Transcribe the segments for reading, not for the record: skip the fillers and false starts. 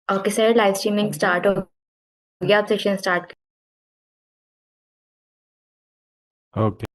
Okay sir, live streaming start हो गया। आप सेशन स्टार्ट। ओके।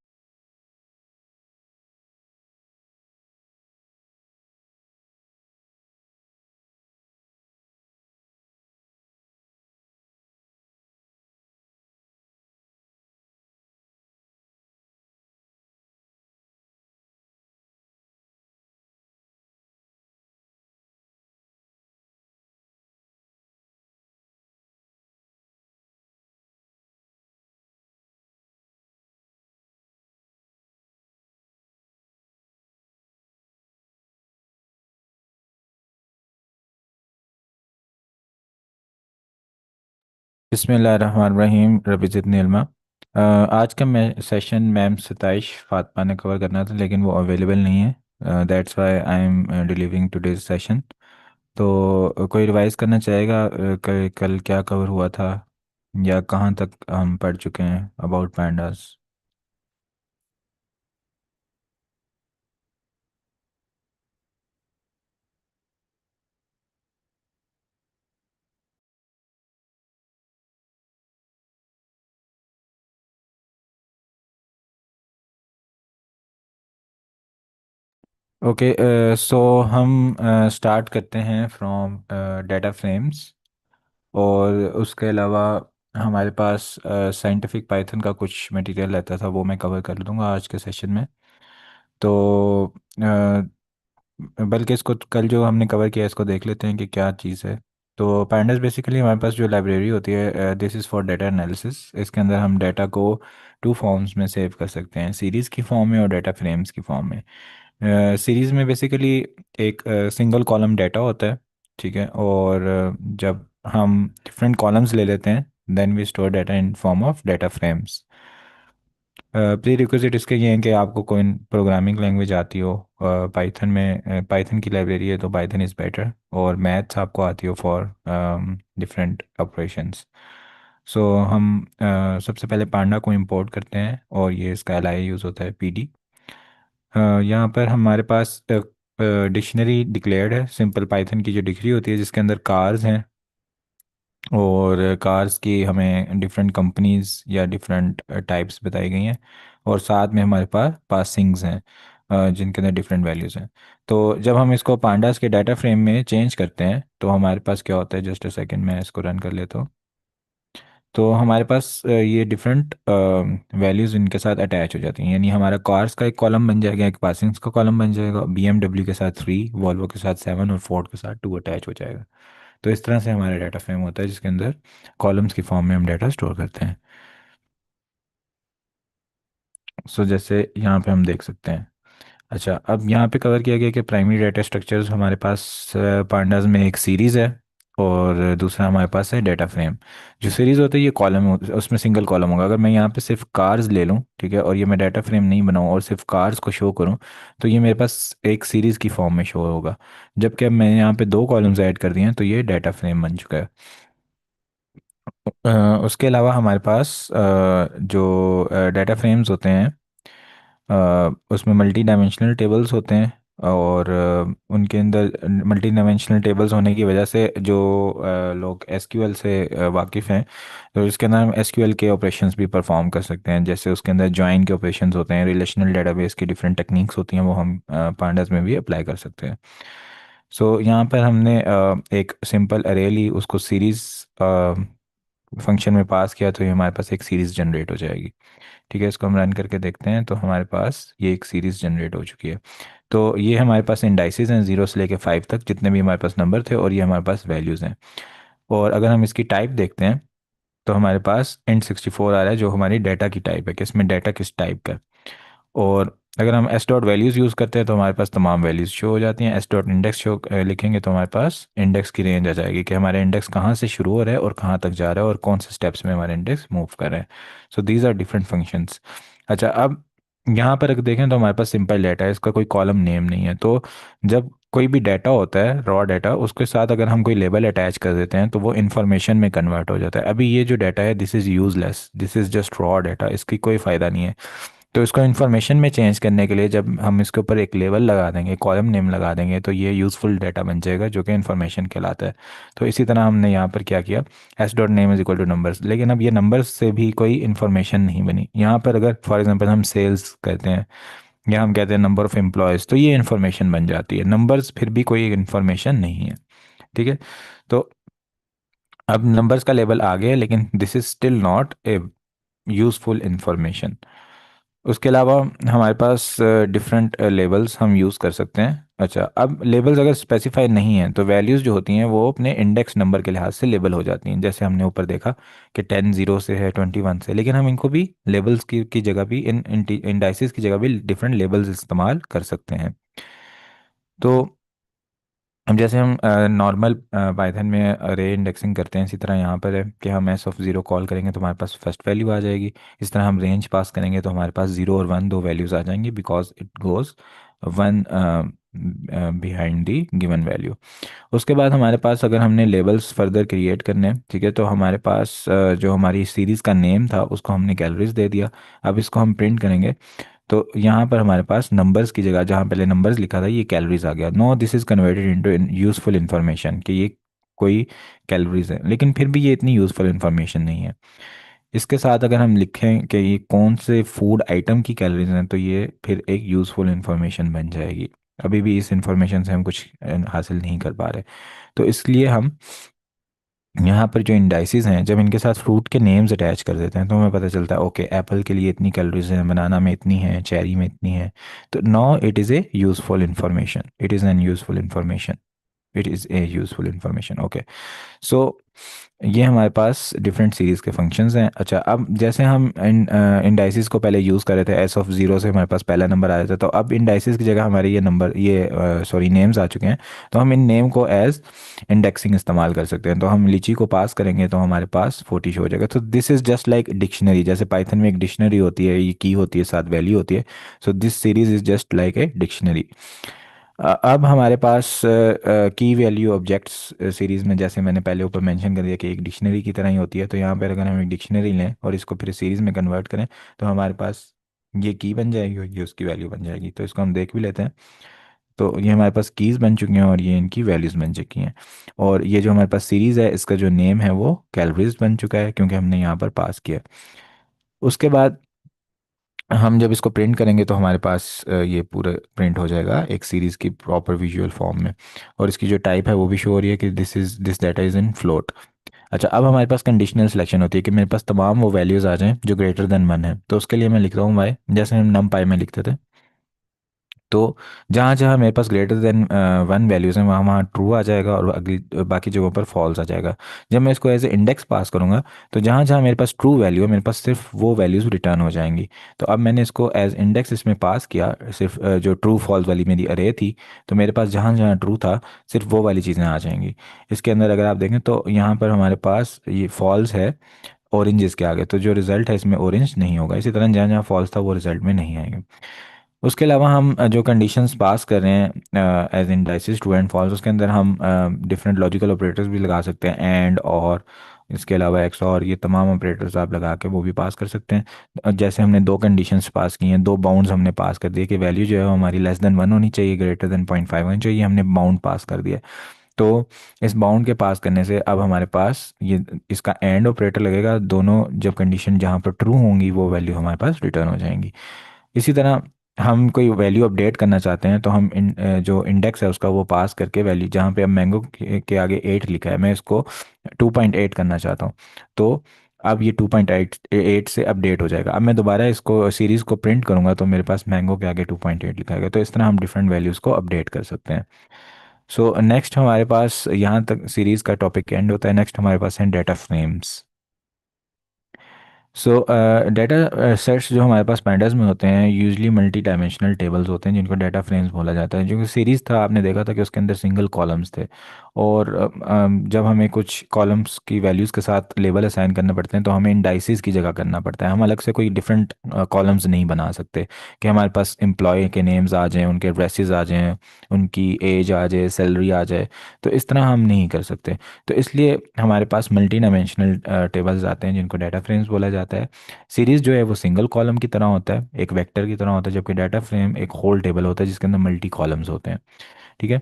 बिस्मिल्लाहिर्रहमानिर्रहीम रबिज़िद नीलमा। आज का मैं सेशन मैम सताइश फातमा ने कवर करना था, लेकिन वो अवेलेबल नहीं है। That's why I am delivering today's session. तो कोई रिवाइज करना चाहेगा? कल कल क्या कवर हुआ था या कहाँ तक हम पढ़ चुके हैं अबाउट पैंडास? ओके। सो हम स्टार्ट करते हैं फ्रॉम डाटा फ्रेम्स। और उसके अलावा हमारे पास साइंटिफिक पाइथन का कुछ मटेरियल रहता था, वो मैं कवर कर दूंगा आज के सेशन में। तो बल्कि इसको कल जो हमने कवर किया इसको देख लेते हैं कि क्या चीज़ है। तो पैंडास बेसिकली हमारे पास जो लाइब्रेरी होती है, this is for data analysis. इसके अंदर हम डाटा को टू फॉर्म्स में सेव कर सकते हैं, सीरीज़ की फॉर्म में और डाटा फ्रेम्स की फॉर्म में। सीरीज़ में बेसिकली एक सिंगल कॉलम डाटा होता है, ठीक है। और जब हम डिफरेंट कॉलम्स ले लेते हैं, then we store data in form of data frames. Prerequisite इसके ये हैं कि आपको कोई प्रोग्रामिंग लैंग्वेज आती हो। पाइथन में पाइथन की लाइब्रेरी है तो पाइथन इज़ बेटर, और मैथ्स आपको आती हो फॉर डिफरेंट ऑपरेशंस। सो हम सबसे पहले पांडा को इंपोर्ट करते हैं, और ये इसका एल आई यूज़ होता है पीडी। यहाँ पर हमारे पास डिक्शनरी डिक्लेयर्ड है, सिंपल पाइथन की जो डिक्शनरी होती है जिसके अंदर कार्स हैं, और कार्स की हमें डिफरेंट कंपनीज या डिफरेंट टाइप्स बताई गई हैं। और साथ में हमारे पास पासिंग्स हैं, जिनके अंदर डिफरेंट वैल्यूज़ हैं। तो जब हम इसको पांडास के डाटा फ्रेम में चेंज करते हैं तो हमारे पास क्या होता है, जस्ट अ सेकंड मैं इसको रन कर लेता हूँ। तो हमारे पास ये डिफरेंट वैल्यूज़ इनके साथ अटैच हो जाती हैं, यानी हमारा कार्स का एक कॉलम बन जाएगा, एक पासिंग्स का कॉलम बन जाएगा, BMW के साथ 3, वॉल्वो के साथ 7 और फोर्ड के साथ 2 अटैच हो जाएगा। तो इस तरह से हमारा डाटा फ्रेम होता है जिसके अंदर कॉलम्स की फॉर्म में हम डाटा स्टोर करते हैं। सो जैसे यहाँ पे हम देख सकते हैं। अच्छा, अब यहाँ पे कवर किया गया कि प्राइमरी डाटा स्ट्रक्चर्स हमारे पास पांडास में एक सीरीज़ है, और दूसरा हमारे पास है डाटा फ्रेम। जो सीरीज़ होता है ये कॉलम, उसमें सिंगल कॉलम होगा। अगर मैं यहाँ पे सिर्फ कार्स ले लूँ, ठीक है, और ये मैं डाटा फ्रेम नहीं बनाऊँ और सिर्फ कार्स को शो करूँ, तो ये मेरे पास एक सीरीज़ की फॉर्म में शो होगा। जबकि अब मैंने यहाँ पे दो कॉलम्स ऐड कर दिए हैं तो ये डाटा फ्रेम बन चुका है। अ, उसके अलावा हमारे पास जो डाटा फ्रेम्स होते हैं, उसमें मल्टी डायमेंशनल टेबल्स होते हैं। और उनके अंदर मल्टी डायमेंशनल टेबल्स होने की वजह से जो लोग एसक्यूएल से वाकिफ़ हैं, तो इसके अंदर हम एसक्यूएल के ऑपरेशंस भी परफॉर्म कर सकते हैं। जैसे उसके अंदर जॉइन के ऑपरेशंस होते हैं, रिलेशनल डेटाबेस की डिफरेंट टेक्निक्स होती हैं, वो हम पांडास में भी अप्लाई कर सकते हैं। सो यहाँ पर हमने एक सिंपल अरे ली, उसको सीरीज़ फंक्शन में पास किया, तो ये हमारे पास एक सीरीज़ जनरेट हो जाएगी। ठीक है, इसको हम रन करके देखते हैं तो हमारे पास ये एक सीरीज़ जनरेट हो चुकी है। तो ये हमारे पास इंडाइसेस हैं 0 से लेके 5 तक, जितने भी हमारे पास नंबर थे, और ये हमारे पास वैल्यूज़ हैं। और अगर हम इसकी टाइप देखते हैं तो हमारे पास इंट 64 आ रहा है, जो हमारी डाटा की टाइप है कि इसमें डाटा किस टाइप का है। और अगर हम एस डॉट वैल्यूज़ यूज़ करते हैं तो हमारे पास तमाम वैल्यूज़ शो हो जाती हैं। एस डॉट इंडेक्स शो लिखेंगे तो हमारे पास इंडेक्स की रेंज आ जाएगी कि हमारे इंडेक्स कहाँ से शुरू हो रहा है और कहाँ तक जा रहा है और कौन से स्टेप्स में हमारे इंडेक्स मूव कर रहे हैं। So these are different functions. अच्छा, अब यहाँ पर अगर देखें तो हमारे पास सिंपल डाटा है, इसका कोई कॉलम नेम नहीं है। तो जब कोई भी डाटा होता है, रॉ डाटा, उसके साथ अगर हम कोई लेबल अटैच कर देते हैं तो वो इन्फॉर्मेशन में कन्वर्ट हो जाता है। अभी ये जो डाटा है, this is useless, this is just raw data, इसकी कोई फ़ायदा नहीं है। तो इसको इन्फॉर्मेशन में चेंज करने के लिए जब हम इसके ऊपर एक लेबल लगा देंगे, कॉलम नेम लगा देंगे, तो ये यूज़फुल डाटा बन जाएगा जो कि इन्फॉर्मेशन कहलाता है। तो इसी तरह हमने यहाँ पर क्या किया, S dot name is equal two numbers, लेकिन अब ये नंबर्स से भी कोई इन्फॉर्मेशन नहीं बनी। यहाँ पर अगर फॉर एग्जांपल हम सेल्स कहते हैं या हम कहते हैं नंबर ऑफ एम्प्लॉयज़, तो ये इन्फॉर्मेशन बन जाती है। नंबर्स फिर भी कोई इन्फॉर्मेशन नहीं है। ठीक है। तो अब नंबर्स का लेवल आ गया, लेकिन this is still not a useful information. उसके अलावा हमारे पास डिफरेंट लेबल्स हम यूज़ कर सकते हैं। अच्छा, अब लेबल्स अगर स्पेसिफाई नहीं हैं तो वैल्यूज़ जो होती हैं वो अपने इंडेक्स नंबर के लिहाज से लेबल हो जाती हैं। जैसे हमने ऊपर देखा कि 10 जीरो से है, 21 से, लेकिन हम इनको भी लेबल्स की जगह भी इन इंडाइसिस की जगह भी डिफरेंट लेबल्स इस्तेमाल कर सकते हैं। तो अब जैसे हम नॉर्मल पाइथन में अरे इंडेक्सिंग करते हैं, इसी तरह यहाँ पर है कि हम एस ऑफ ज़ीरो कॉल करेंगे तो हमारे पास फर्स्ट वैल्यू आ जाएगी। इस तरह हम रेंज पास करेंगे तो हमारे पास ज़ीरो और वन दो वैल्यूज़ आ जाएंगी, because it goes one behind the given value. उसके बाद हमारे पास अगर हमने लेबल्स फर्दर क्रिएट करने हैं, ठीक है, तो हमारे पास जो हमारी सीरीज़ का नेम था उसको हमने कैलोरीज दे दिया। अब इसको हम प्रिंट करेंगे तो यहाँ पर हमारे पास नंबर्स की जगह जहाँ पहले नंबर्स लिखा था ये कैलोरीज आ गया। No this is converted into useful information, कि ये कोई कैलोरीज है, लेकिन फिर भी ये इतनी यूजफुल इंफॉर्मेशन नहीं है। इसके साथ अगर हम लिखें कि ये कौन से फूड आइटम की कैलोरीज हैं तो ये फिर एक यूजफुल इंफॉर्मेशन बन जाएगी। अभी भी इस इंफॉर्मेशन से हम कुछ हासिल नहीं कर पा रहे। तो इसलिए हम यहाँ पर जो इंडाइसिस हैं, जब इनके साथ फ्रूट के नेम्स अटैच कर देते हैं तो हमें पता चलता है ओके एप्पल के लिए इतनी कैलोरीज हैं, बनाना में इतनी हैं, चेरी में इतनी है। तो now it is a useful information, it is an useful information, it is a useful information. Okay. So ये हमारे पास डिफरेंट सीरीज़ के फंक्शंस हैं। अच्छा, अब जैसे हम इंडाइसिस को पहले यूज़ कर रहे थे, एस ऑफ ज़ीरो से हमारे पास पहला नंबर आ जाता है, तो अब इंडाइसिस की जगह हमारे ये नंबर ये सॉरी नेम्स आ चुके हैं। तो हम इन नेम को एज इंडेक्सिंग इस्तेमाल कर सकते हैं। तो हम लीची को पास करेंगे तो हमारे पास 40 शो हो जाएगा। तो this is just like dictionary, जैसे पाइथन में एक डिक्शनरी होती है, ये की होती है, साथ वैल्यू होती है। So this series is just like a dictionary. अब हमारे पास की वैल्यू ऑब्जेक्ट्स सीरीज़ में, जैसे मैंने पहले ऊपर मेंशन कर दिया कि एक डिक्शनरी की तरह ही होती है, तो यहाँ पर अगर हम एक डिक्शनरी लें और इसको फिर सीरीज़ में कन्वर्ट करें तो हमारे पास ये की बन जाएगी और ये उसकी वैल्यू बन जाएगी। तो इसको हम देख भी लेते हैं। तो ये हमारे पास कीज़ बन चुकी हैं और ये इनकी वैल्यूज़ बन चुकी हैं। और ये जो हमारे पास सीरीज़ है इसका जो नेम है वो कैलोरीज बन चुका है, क्योंकि हमने यहाँ पर पास किया। उसके बाद हम जब इसको प्रिंट करेंगे तो हमारे पास ये पूरा प्रिंट हो जाएगा एक सीरीज़ की प्रॉपर विजुअल फॉर्म में। और इसकी जो टाइप है वो भी शो हो रही है कि this data is in float. अच्छा, अब हमारे पास कंडीशनल सिलेक्शन होती है कि मेरे पास तमाम वो वैल्यूज़ आ जाएं जो ग्रेटर देन वन है। तो उसके लिए मैं लिखता हूँ वाई, जैसे हम नम पाई में लिखते थे। तो जहाँ जहाँ मेरे पास ग्रेटर देन वन वैल्यूज़ हैं वहाँ वहाँ ट्रू आ जाएगा और अगली बाकी जगहों पर फॉल्स आ जाएगा। जब मैं इसको एज ए इंडेक्स पास करूँगा तो जहाँ जहाँ मेरे पास ट्रू वैल्यू है मेरे पास सिर्फ वो वैल्यूज़ रिटर्न हो जाएंगी। तो अब मैंने इसको एज इंडेक्स इसमें पास किया, सिर्फ जो ट्रू फॉल्स वाली मेरी अरे थी, तो मेरे पास जहाँ जहाँ ट्रू था सिर्फ वो वाली चीज़ें आ जाएंगी। इसके अंदर अगर आप देखें तो यहाँ पर हमारे पास ये फॉल्स है ऑरेंजेस के आगे, तो जो रिजल्ट है इसमें ऑरेंज नहीं होगा। इसी तरह जहाँ जहाँ फॉल्स था वो रिजल्ट में नहीं आएंगे। उसके अलावा हम जो कंडीशंस पास कर रहे हैं as in dices true and false, उसके अंदर हम डिफरेंट लॉजिकल ऑपरेटर्स भी लगा सकते हैं, एंड और इसके अलावा एक्स और ये तमाम ऑपरेटर्स आप लगा के वो भी पास कर सकते हैं। जैसे हमने दो कंडीशंस पास की हैं, दो बाउंड्स हमने पास कर दिए कि वैल्यू जो है वो हमारी लेस देन वन होनी चाहिए, ग्रेटर देन 0.5 होनी चाहिए, हमने बाउंड पास कर दिया। तो इस बाउंड के पास करने से अब हमारे पास ये इसका एंड ऑपरेटर लगेगा, दोनों जब कंडीशन जहाँ पर ट्रू होंगी वो वैल्यू हमारे पास रिटर्न हो जाएंगी। इसी तरह हम कोई वैल्यू अपडेट करना चाहते हैं तो हम जो इंडेक्स है उसका वो पास करके वैल्यू, जहाँ पे अब मैंगो के आगे 8 लिखा है मैं इसको 2.8 करना चाहता हूँ। तो अब ये 2.8 से अपडेट हो जाएगा। अब मैं दोबारा इसको सीरीज़ को प्रिंट करूँगा तो मेरे पास मैंगो के आगे 2.8 लिखा है। तो इस तरह हम डिफरेंट वैल्यूज़ को अपडेट कर सकते हैं। सो नेक्स्ट हमारे पास यहाँ तक सीरीज़ का टॉपिक एंड होता है। नेक्स्ट हमारे पास है डेटा फ्रेम्स। सो डेटा सेट्स जो हमारे पास पैंडास में होते हैं यूजली मल्टी डायमेंशनल टेबल्स होते हैं जिनको डेटा फ्रेम्स बोला जाता है। जो सीरीज़ था आपने देखा था कि उसके अंदर सिंगल कॉलम्स थे और जब हमें कुछ कॉलम्स की वैल्यूज़ के साथ लेबल असाइन करने पड़ते हैं तो हमें इंडाइसेस की जगह करना पड़ता है। हम अलग से कोई डिफरेंट कॉलम्स नहीं बना सकते कि हमारे पास एम्प्लॉय के नेम्स आ जाएं, उनके एड्रेसेस आ जाएं, उनकी एज आ जाए, सैलरी आ जाए। तो इस तरह हम नहीं कर सकते। तो इसलिए हमारे पास मल्टी डायमेंशनल टेबल्स आते हैं जिनको डाटा फ्रेम्स बोला जाता है। सीरीज़ जो है वो सिंगल कॉलम की तरह होता है, एक वेक्टर की तरह होता है, जबकि डाटा फ्रेम एक होल टेबल होता है जिसके अंदर मल्टी कॉलम्स होते हैं। ठीक है।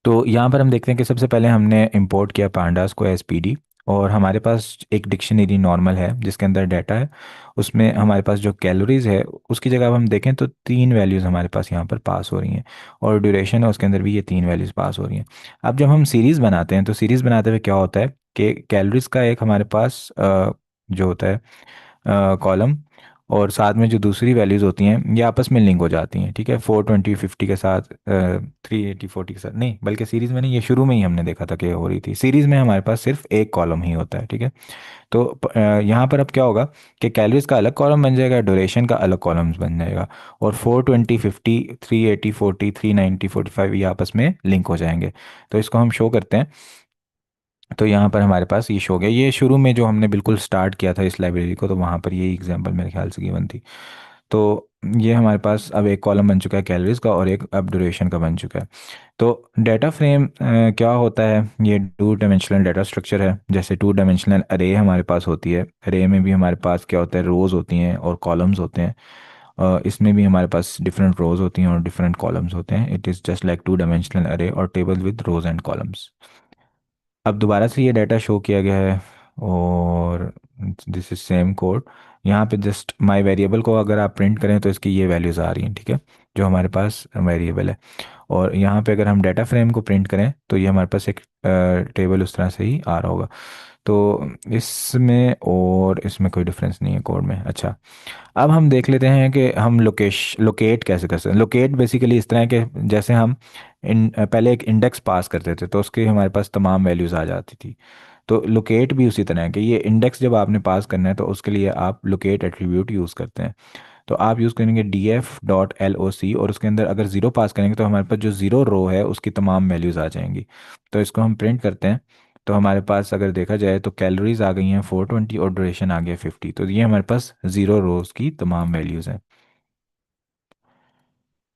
तो यहाँ पर हम देखते हैं कि सबसे पहले हमने इंपोर्ट किया पांडास को एज पीडी, और हमारे पास एक डिक्शनरी नॉर्मल है जिसके अंदर डाटा है। उसमें हमारे पास जो कैलोरीज है उसकी जगह अब हम देखें तो तीन वैल्यूज़ हमारे पास यहाँ पर पास हो रही हैं, और ड्यूरेशन है उसके अंदर भी ये तीन वैल्यूज़ पास हो रही हैं। अब जब हम सीरीज़ बनाते हैं तो सीरीज़ बनाते हुए क्या होता है कि कैलोरीज का एक हमारे पास जो होता है कॉलम, और साथ में जो दूसरी वैल्यूज़ होती हैं ये आपस में लिंक हो जाती हैं। ठीक है, 420 50 के साथ 380 40 के साथ नहीं, बल्कि सीरीज़ में नहीं, ये शुरू में ही हमने देखा था कि ये हो रही थी। सीरीज़ में हमारे पास सिर्फ एक कॉलम ही होता है। ठीक है। तो यहाँ पर अब क्या होगा कि कैलोरीज का अलग कॉलम बन जाएगा, ड्यूरेशन का अलग कॉलम बन जाएगा, और 420 50 380 40 390 45 ये आपस में लिंक हो जाएंगे। तो इसको हम शो करते हैं। तो यहाँ पर हमारे पास ये शो हो गया। ये शुरू में जो हमने बिल्कुल स्टार्ट किया था इस लाइब्रेरी को, तो वहाँ पर ये एग्जांपल मेरे ख्याल से गिवन थी। तो ये हमारे पास अब एक कॉलम बन चुका है कैलोरीज का, और एक अब ड्यूरेशन का बन चुका है। तो डाटा फ्रेम क्या होता है, ये टू डायमेंशनल डाटा स्ट्रक्चर है। जैसे टू डायमेंशनल अरे हमारे पास होती है, अरे में भी हमारे पास क्या होता है, रोज़ होती हैं और कॉलम्स होते हैं। इसमें भी हमारे पास डिफरेंट रोज़ होती हैं और डिफरेंट कॉलम्स होते हैं। It is just like two dimensional array और table with rows and columns. अब दोबारा से ये डाटा शो किया गया है, और दिस इज सेम कोड। यहाँ पे जस्ट माई वेरिएबल को अगर आप प्रिंट करें तो इसकी ये वैल्यूज़ आ रही हैं। ठीक है, जो हमारे पास वेरिएबल है। और यहाँ पे अगर हम डाटा फ्रेम को प्रिंट करें तो ये हमारे पास एक टेबल उस तरह से ही आ रहा होगा। तो इसमें और इसमें कोई डिफरेंस नहीं है कोड में। अच्छा, अब हम देख लेते हैं कि हम लोकेट कैसे कर सकते हैं। लोकेट बेसिकली इस तरह है कि जैसे हम पहले एक इंडेक्स पास करते थे तो उसके हमारे पास तमाम वैल्यूज़ आ जाती थी। तो लोकेट भी उसी तरह है कि ये इंडेक्स जब आपने पास करना है तो उसके लिए आप लोकेट एट्रीब्यूट यूज़ करते हैं। तो आप यूज़ करेंगे df.loc, और उसके अंदर अगर ज़ीरो पास करेंगे तो हमारे पास जो ज़ीरो रो है उसकी तमाम वैल्यूज़ आ जाएंगी। तो इसको हम प्रिंट करते हैं। तो हमारे पास अगर देखा जाए तो कैलोरीज आ गई हैं 420 और ड्यूरेशन आ गया 50। तो ये हमारे पास ज़ीरो रोज़ की तमाम वैल्यूज़ हैं।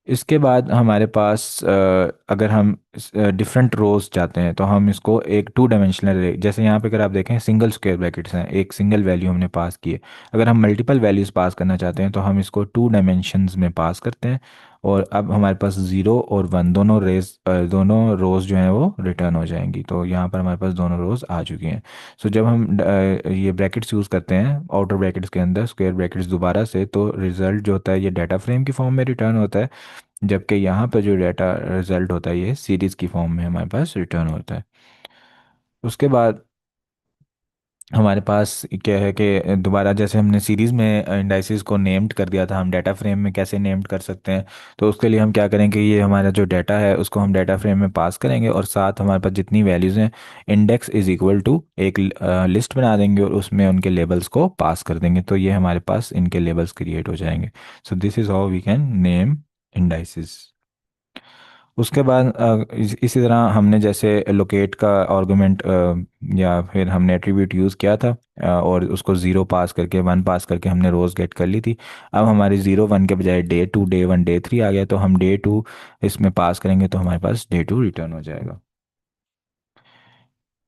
इसके बाद हमारे पास अगर हम डिफरेंट रोज चाहते हैं तो हम इसको एक टू डायमेंशनल, जैसे यहाँ पे अगर आप देखें सिंगल स्क्वायर ब्रैकेट्स हैं, एक सिंगल वैल्यू हमने पास की है। अगर हम मल्टीपल वैल्यूज़ पास करना चाहते हैं तो हम इसको टू डायमेंशंस में पास करते हैं। और अब हमारे पास ज़ीरो और वन दोनों रोज़ जो हैं वो रिटर्न हो जाएंगी। तो यहाँ पर हमारे पास दोनों रोज़ आ चुकी हैं। सो जब हम ये ब्रैकेट्स यूज़ करते हैं आउटर ब्रैकेट्स के अंदर स्क्वायर ब्रैकेट्स दोबारा से, तो रिजल्ट जो होता है ये डाटा फ्रेम की फॉर्म में रिटर्न होता है, जबकि यहाँ पर जो डाटा रिजल्ट होता है ये सीरीज की फॉर्म में हमारे पास रिटर्न होता है। उसके बाद हमारे पास क्या है कि दोबारा जैसे हमने सीरीज में इंडाइसेस को नेम्ड कर दिया था, हम डाटा फ्रेम में कैसे नेम्ड कर सकते हैं। तो उसके लिए हम क्या करेंगे, ये हमारा जो डाटा है उसको हम डाटा फ्रेम में पास करेंगे, और साथ हमारे पास जितनी वैल्यूज़ हैं इंडेक्स इज इक्वल टू एक लिस्ट बना देंगे और उसमें उनके लेबल्स को पास कर देंगे। तो ये हमारे पास इनके लेबल्स क्रिएट हो जाएंगे। So this is how we can name indices. उसके बाद इसी तरह हमने जैसे लोकेट का आर्गुमेंट या फिर हमने एट्रीब्यूट यूज़ किया था, और उसको ज़ीरो पास करके वन पास करके हमने रोज़ गेट कर ली थी। अब हमारी ज़ीरो वन के बजाय day two day one day three आ गया, तो हम डे टू इसमें पास करेंगे तो हमारे पास डे टू रिटर्न हो जाएगा।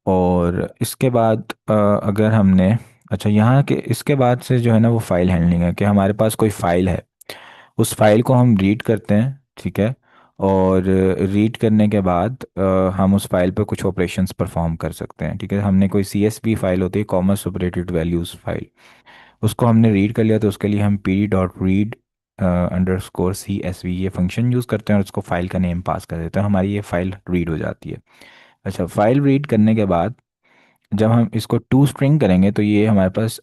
और इसके बाद अगर हमने, अच्छा यहाँ के इसके बाद से जो है ना वो फाइल हैंडलिंग है कि हमारे पास कोई फाइल है, उस फाइल को हम रीड करते हैं। ठीक है। और रीड करने के बाद हम उस फाइल पर कुछ ऑपरेशंस परफॉर्म कर सकते हैं। ठीक है, हमने कोई CSV फाइल होती है, कॉमा सेपरेटेड वैल्यूज़ फाइल, उसको हमने रीड कर लिया तो उसके लिए हम pd.read_CSV ये फंक्शन यूज़ करते हैं और उसको फाइल का नेम पास कर देते हैं, हमारी ये फाइल रीड हो जाती है। अच्छा, फाइल रीड करने के बाद जब हम इसको टू स्ट्रिंग करेंगे तो ये हमारे पास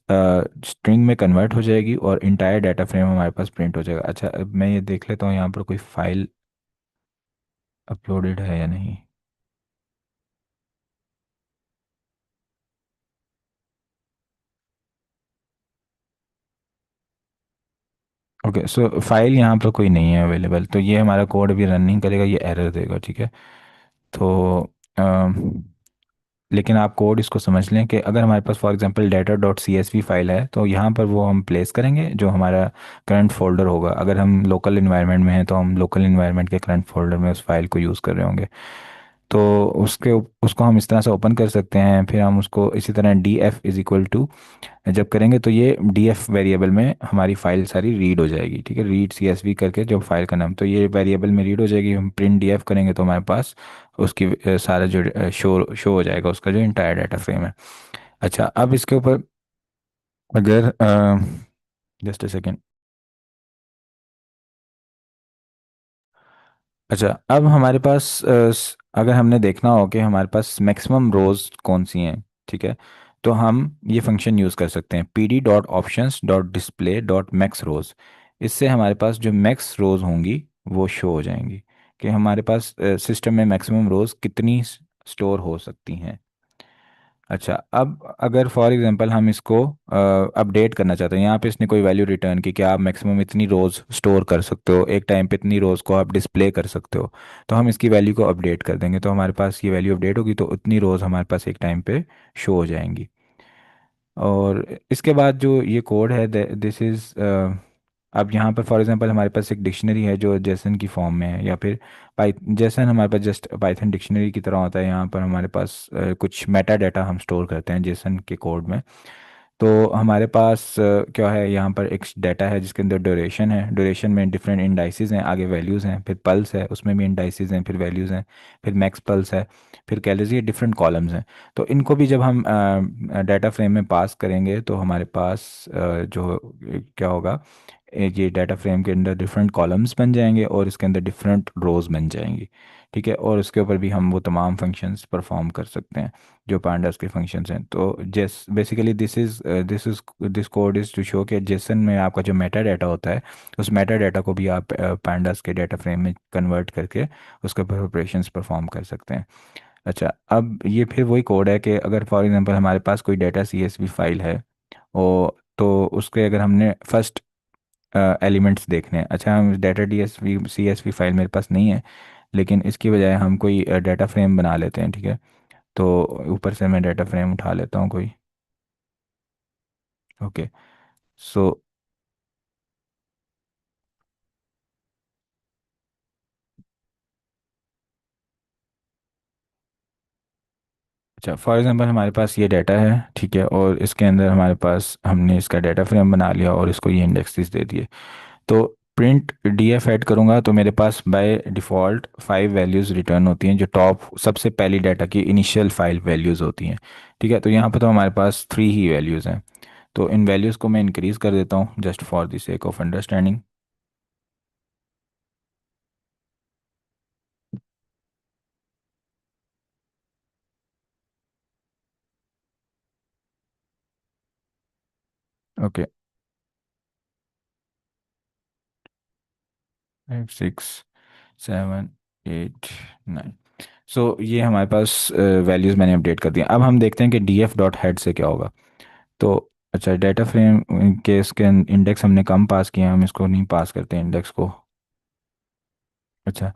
स्ट्रिंग में कन्वर्ट हो जाएगी और इंटायर डाटा फ्रेम हमारे पास प्रिंट हो जाएगा। अच्छा, अब मैं ये देख लेता हूँ यहाँ पर कोई फाइल अपलोडेड है या नहीं। ओके, सो फाइल यहाँ पर कोई नहीं है अवेलेबल, तो ये हमारा कोड अभी रन नहीं करेगा, ये एरर देगा। ठीक है। तो लेकिन आप कोड इसको समझ लें कि अगर हमारे पास for example data dot C S V file है तो यहाँ पर वो हम प्लेस करेंगे जो हमारा करंट फोल्डर होगा। अगर हम लोकल इन्वायरमेंट में हैं तो हम लोकल इन्वायरमेंट के करंट फोल्डर में उस फाइल को यूज़ कर रहे होंगे। तो उसको हम इस तरह से ओपन कर सकते हैं। फिर हम उसको इसी तरह D F is equal to जब करेंगे तो ये डी एफ वेरिएबल में हमारी फाइल सारी रीड हो जाएगी। ठीक है, रीड सी एस वी करके जो फाइल का नाम, तो ये वेरिएबल में रीड हो जाएगी। हम प्रिंट डी एफ करेंगे तो हमारे पास उसकी सारा जो शो हो जाएगा उसका जो इंटायर डाटा फ्रेम है। अच्छा, अब इसके ऊपर अगर जस्ट अ सेकेंड। अच्छा, अब हमारे पास अगर हमने देखना हो कि हमारे पास मैक्सिमम रोज कौन सी हैं, ठीक है, तो हम ये फंक्शन यूज़ कर सकते हैं P D dot options dot display dot max rows. इससे हमारे पास जो मैक्स रोज होंगी वो शो हो जाएंगी कि हमारे पास सिस्टम में मैक्सिमम रोज कितनी स्टोर हो सकती हैं। अच्छा, अब अगर फॉर एग्जांपल हम इसको अपडेट करना चाहते हैं, यहाँ पे इसने कोई वैल्यू रिटर्न की कि आप मैक्सिमम इतनी रोज स्टोर कर सकते हो, एक टाइम पे इतनी रोज को आप डिस्प्ले कर सकते हो, तो हम इसकी वैल्यू को अपडेट कर देंगे। तो हमारे पास ये वैल्यू अपडेट होगी तो उतनी रोज हमारे पास एक टाइम पे शो हो जाएंगी। और इसके बाद जो ये कोड है दिस इज़ अब यहाँ पर फॉर एग्जांपल हमारे पास एक डिक्शनरी है जो जेसन की फॉर्म में है, या फिर पाइ जेसन हमारे पास जस्ट पाइथन डिक्शनरी की तरह होता है। यहाँ पर हमारे पास कुछ मेटा डाटा हम स्टोर करते हैं जेसन के कोड में। तो हमारे पास क्या है, यहाँ पर एक डाटा है जिसके अंदर ड्यूरेशन है, ड्यूरेशन में डिफरेंट इंडाइसेस हैं, आगे वैल्यूज़ हैं, फिर पल्स है उसमें भी इंडाइसेस हैं, फिर वैल्यूज़ हैं, फिर मैक्स पल्स है, फिर कैलोरी, ये डिफरेंट कॉलम्स हैं। तो इनको भी जब हम डाटा फ्रेम में पास करेंगे तो हमारे पास जो क्या होगा, ये डाटा फ्रेम के अंदर डिफरेंट कॉलम्स बन जाएंगे और इसके अंदर डिफरेंट रोज बन जाएंगी। ठीक है, और उसके ऊपर भी हम वो तमाम फंक्शंस परफॉर्म कर सकते हैं जो पांडास के फंक्शंस हैं। तो जैस basically this code is to show कि जेसन में आपका जो मेटा डाटा होता है उस मेटा डाटा को भी आप पांडास के डाटा फ्रेम में कन्वर्ट करके उसके ऊपर ऑपरेशंस परफॉर्म कर सकते हैं। अच्छा, अब ये फिर वही कोड है कि अगर फॉर एग्जांपल हमारे पास कोई data C S V file है और तो उसके अगर हमने फर्स्ट एलिमेंट्स देखने हैं। अच्छा, हम data D S V C S V file मेरे पास नहीं है, लेकिन इसकी बजाय हम कोई डाटा फ्रेम बना लेते हैं। ठीक है, तो ऊपर से मैं डाटा फ्रेम उठा लेता हूँ कोई। ओके, सो अच्छा, फॉर एग्जांपल हमारे पास ये डाटा है, ठीक है, और इसके अंदर हमारे पास हमने इसका डाटा फ्रेम बना लिया और इसको ये इंडेक्सेस दे दिए। तो प्रिंट डी एफ ऐड करूँगा तो मेरे पास बाय डिफ़ॉल्ट 5 वैल्यूज़ रिटर्न होती हैं जो टॉप सबसे पहली डाटा की इनिशियल 5 वैल्यूज़ होती हैं। ठीक है, तो यहाँ पर तो हमारे पास 3 ही वैल्यूज़ हैं। तो इन वैल्यूज़ को मैं इंक्रीज़ कर देता हूँ just for the sake of understanding. Okay, 5 6 7 8 9। सो ये हमारे पास वैल्यूज़ मैंने अपडेट कर दिया। अब हम देखते हैं कि डी एफ डॉट हेड से क्या होगा। तो अच्छा, डाटा फ्रेम के इसके इंडेक्स हमने कम पास किए हैं, हम इसको नहीं पास करते इंडेक्स को। अच्छा,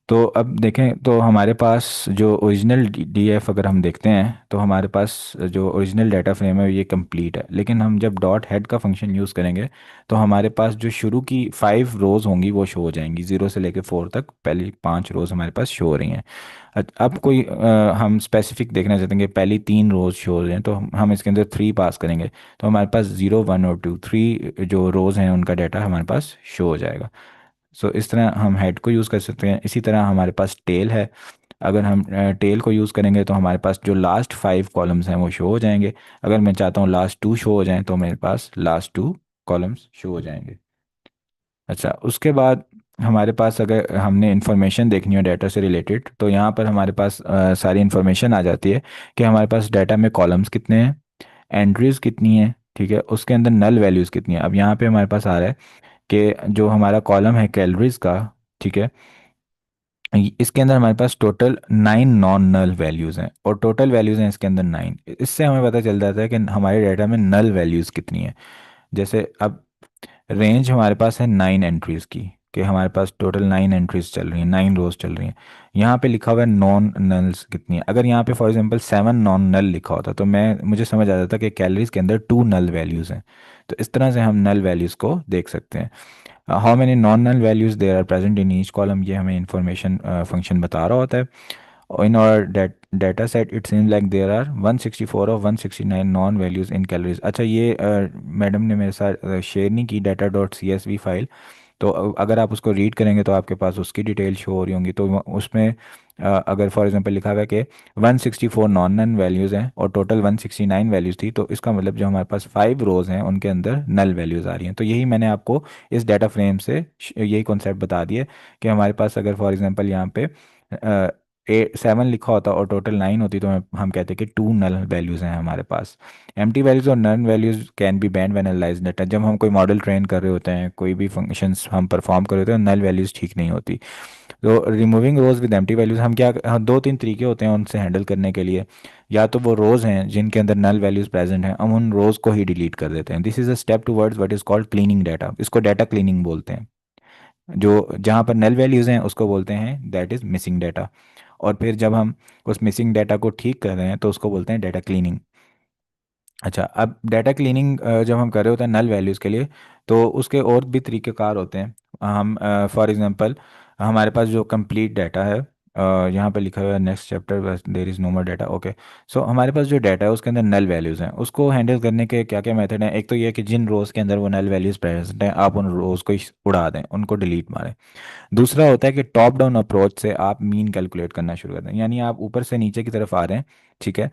तो अब देखें तो हमारे पास जो ओरिजिनल डीएफ अगर हम देखते हैं तो हमारे पास जो ओरिजिनल डाटा फ्रेम है ये कंप्लीट है। लेकिन हम जब डॉट हेड का फंक्शन यूज़ करेंगे तो हमारे पास जो शुरू की 5 रोज़ होंगी वो शो हो जाएंगी, 0 से लेकर 4 तक पहली 5 रोज़ हमारे पास शो हो रही हैं। अब कोई हम स्पेसिफिक देखना चाहते हैं कि पहली 3 रोज़ शो हो रहे हैं तो हम इसके अंदर 3 पास करेंगे तो हमारे पास 0 1 और 2 3 जो रोज़ हैं उनका डाटा हमारे पास शो हो जाएगा। सो इस तरह हम हेड को यूज़ कर सकते हैं। इसी तरह हमारे पास टेल है, अगर हम टेल को यूज़ करेंगे तो हमारे पास जो लास्ट 5 कॉलम्स हैं वो शो हो जाएंगे। अगर मैं चाहता हूँ लास्ट 2 शो हो जाएं तो मेरे पास लास्ट 2 कॉलम्स शो हो जाएंगे। अच्छा, उसके बाद हमारे पास अगर हमने इन्फॉर्मेशन देखनी हो डाटा से रिलेटेड तो यहाँ पर हमारे पास सारी इन्फॉर्मेशन आ जाती है कि हमारे पास डाटा में कॉलम्स कितने हैं, एंट्रीज कितनी हैं, ठीक है, उसके अंदर नल वैल्यूज़ कितनी है। अब यहाँ पे हमारे पास आ रहा है कि जो हमारा कॉलम है कैलोरीज का, ठीक है, इसके अंदर हमारे पास टोटल 9 नॉन नल वैल्यूज़ हैं और टोटल वैल्यूज़ हैं इसके अंदर 9। इससे हमें पता चल जाता है कि हमारे डाटा में नल वैल्यूज़ कितनी है। जैसे अब रेंज हमारे पास है 9 एंट्रीज़ की, कि हमारे पास टोटल 9 एंट्रीज चल रही हैं, 9 रोज चल रही हैं। यहाँ पे लिखा हुआ है नॉन नल्स कितनी है। अगर यहाँ पे फॉर एग्जांपल 7 नॉन नल लिखा होता तो मैं मुझे समझ आ जाता कि कैलोरीज के अंदर 2 नल वैल्यूज़ हैं। तो इस तरह से हम नल वैल्यूज़ को देख सकते हैं। How many non null values there are present in each column, ये हमें इंफॉर्मेशन फंक्शन बता रहा होता है। In our data set it seems like there are 164 और 169 नॉन वैल्यूज़ इन कैलोरीज। अच्छा, ये मैडम ने मेरे साथ शेयर नहीं की data dot C S V file. तो अगर आप उसको रीड करेंगे तो आपके पास उसकी डिटेल शो हो रही होंगी। तो उसमें अगर फॉर एग्जांपल लिखा हुआ है कि 164 नॉन नन वैल्यूज़ हैं और टोटल 169 वैल्यूज़ थी, तो इसका मतलब जो हमारे पास 5 रोज़ हैं उनके अंदर नल वैल्यूज़ आ रही हैं। तो यही मैंने आपको इस डाटा फ्रेम से यही कॉन्सेप्ट बता दिया कि हमारे पास अगर फॉर एग्जांपल यहाँ पे 7 लिखा होता और टोटल 9 होती तो हम कहते कि 2 नल वैल्यूज़ हैं हमारे पास। एम्प्टी वैल्यूज़ और NaN values can be banned when analyse data. जब हम कोई मॉडल ट्रेन कर रहे होते हैं, कोई भी फंक्शंस हम परफॉर्म कर रहे होते हैं, नल वैल्यूज़ ठीक नहीं होती। तो removing rows with empty values हम क्या, हाँ, 2-3 तरीके होते हैं उनसे हैंडल करने के लिए। या तो वो रोज़ हैं जिनके अंदर नल वैल्यूज़ प्रेजेंट हैं, हम उन रोज़ को ही डिलीट कर देते हैं। This is a step towards what is called cleaning data. इसको डाटा क्लीनिंग बोलते हैं। जो जहाँ पर नल वैल्यूज़ हैं उसको बोलते हैं दैट इज़ मिसिंग डाटा। और फिर जब हम उस मिसिंग डाटा को ठीक कर रहे हैं तो उसको बोलते हैं डाटा क्लीनिंग। अच्छा, अब डाटा क्लीनिंग जब हम कर रहे होते हैं नल वैल्यूज़ के लिए, तो उसके और भी तरीक़ेकार होते हैं। हम फॉर एग्जांपल हमारे पास जो कंप्लीट डाटा है, यहाँ पे लिखा हुआ है नेक्स्ट चैप्टर बस there is no more data, okay. So हमारे पास जो डाटा है उसके अंदर नल वैल्यूज़ हैं, उसको हैंडल करने के क्या क्या मेथड हैं। एक तो ये है कि जिन रोज़ के अंदर वो नल वैल्यूज़ प्रेजेंट हैं आप उन रोज़ को ही उड़ा दें, उनको डिलीट मारें। दूसरा होता है कि टॉप डाउन अप्रोच से आप मीन कैलकुलेट करना शुरू कर दें, यानी आप ऊपर से नीचे की तरफ आ रहे हैं, ठीक है।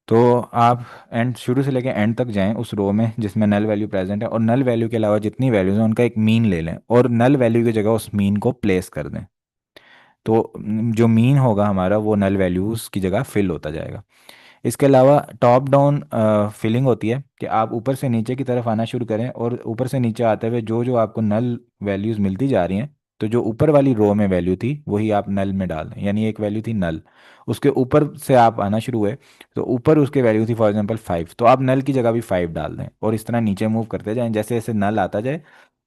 तो आप एंड शुरू से लेकर एंड तक जाएं उस रो में जिसमें नल वैल्यू प्रेजेंट है, और नल वैल्यू के अलावा जितनी वैल्यूज हैं उनका एक मीन ले लें और नल वैल्यू की जगह उस मीन को प्लेस कर दें। तो जो मीन होगा हमारा वो नल वैल्यूज की जगह फिल होता जाएगा। इसके अलावा टॉप डाउन फिलिंग होती है कि आप ऊपर से नीचे की तरफ आना शुरू करें और ऊपर से नीचे आते हुए जो जो आपको नल वैल्यूज़ मिलती जा रही हैं, तो जो ऊपर वाली रो में वैल्यू थी वही आप नल में डाल दें। यानी एक वैल्यू थी नल, उसके ऊपर से आप आना शुरू हुए, तो ऊपर उसके वैल्यू थी फॉर एग्जांपल 5, तो आप नल की जगह भी 5 डाल दें और इस तरह नीचे मूव करते जाएं। जैसे जैसे नल आता जाए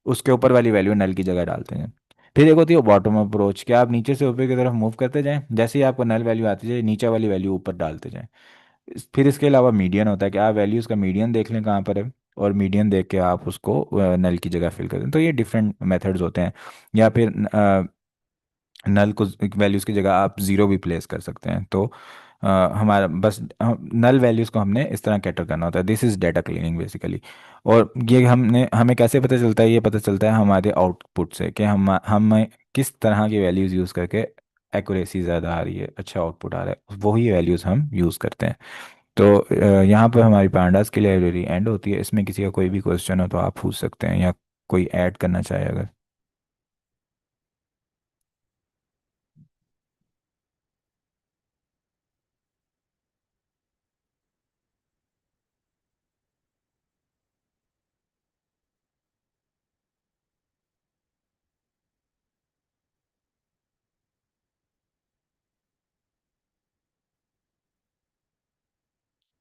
उसके ऊपर वाली वैल्यू नल की जगह डालते जाएं। फिर एक होती है बॉटम अप्रोच, कि आप नीचे से ऊपर की तरफ मूव करते जाएं, जैसे ही आपको नल वैल्यू आती जाए नीचे वाली वैल्यू ऊपर डालते जाएं। फिर इसके अलावा मीडियन होता है कि आप वैल्यूज़ का मीडियन देख लें कहाँ पर है, और मीडियन देख के आप उसको नल की जगह फिल कर दें। तो ये डिफरेंट मेथड्स होते हैं। या फिर नल को वैल्यूज़ की जगह आप ज़ीरो भी प्लेस कर सकते हैं। तो हमारा बस नल वैल्यूज़ को हमने इस तरह कैटर करना होता है। This is data cleaning basically. और ये हमने हमें कैसे पता चलता है, ये पता चलता है हमारे आउटपुट से कि हम किस तरह की वैल्यूज़ यूज़ करके एक्यूरेसी ज़्यादा आ रही है, अच्छा आउटपुट आ रहा है, वही वैल्यूज़ हम यूज़ करते हैं। तो यहाँ पर हमारी पांडास की लाइब्रेरी एंड होती है। इसमें किसी का कोई भी क्वेश्चन हो तो आप पूछ सकते हैं, या कोई ऐड करना चाहे अगर।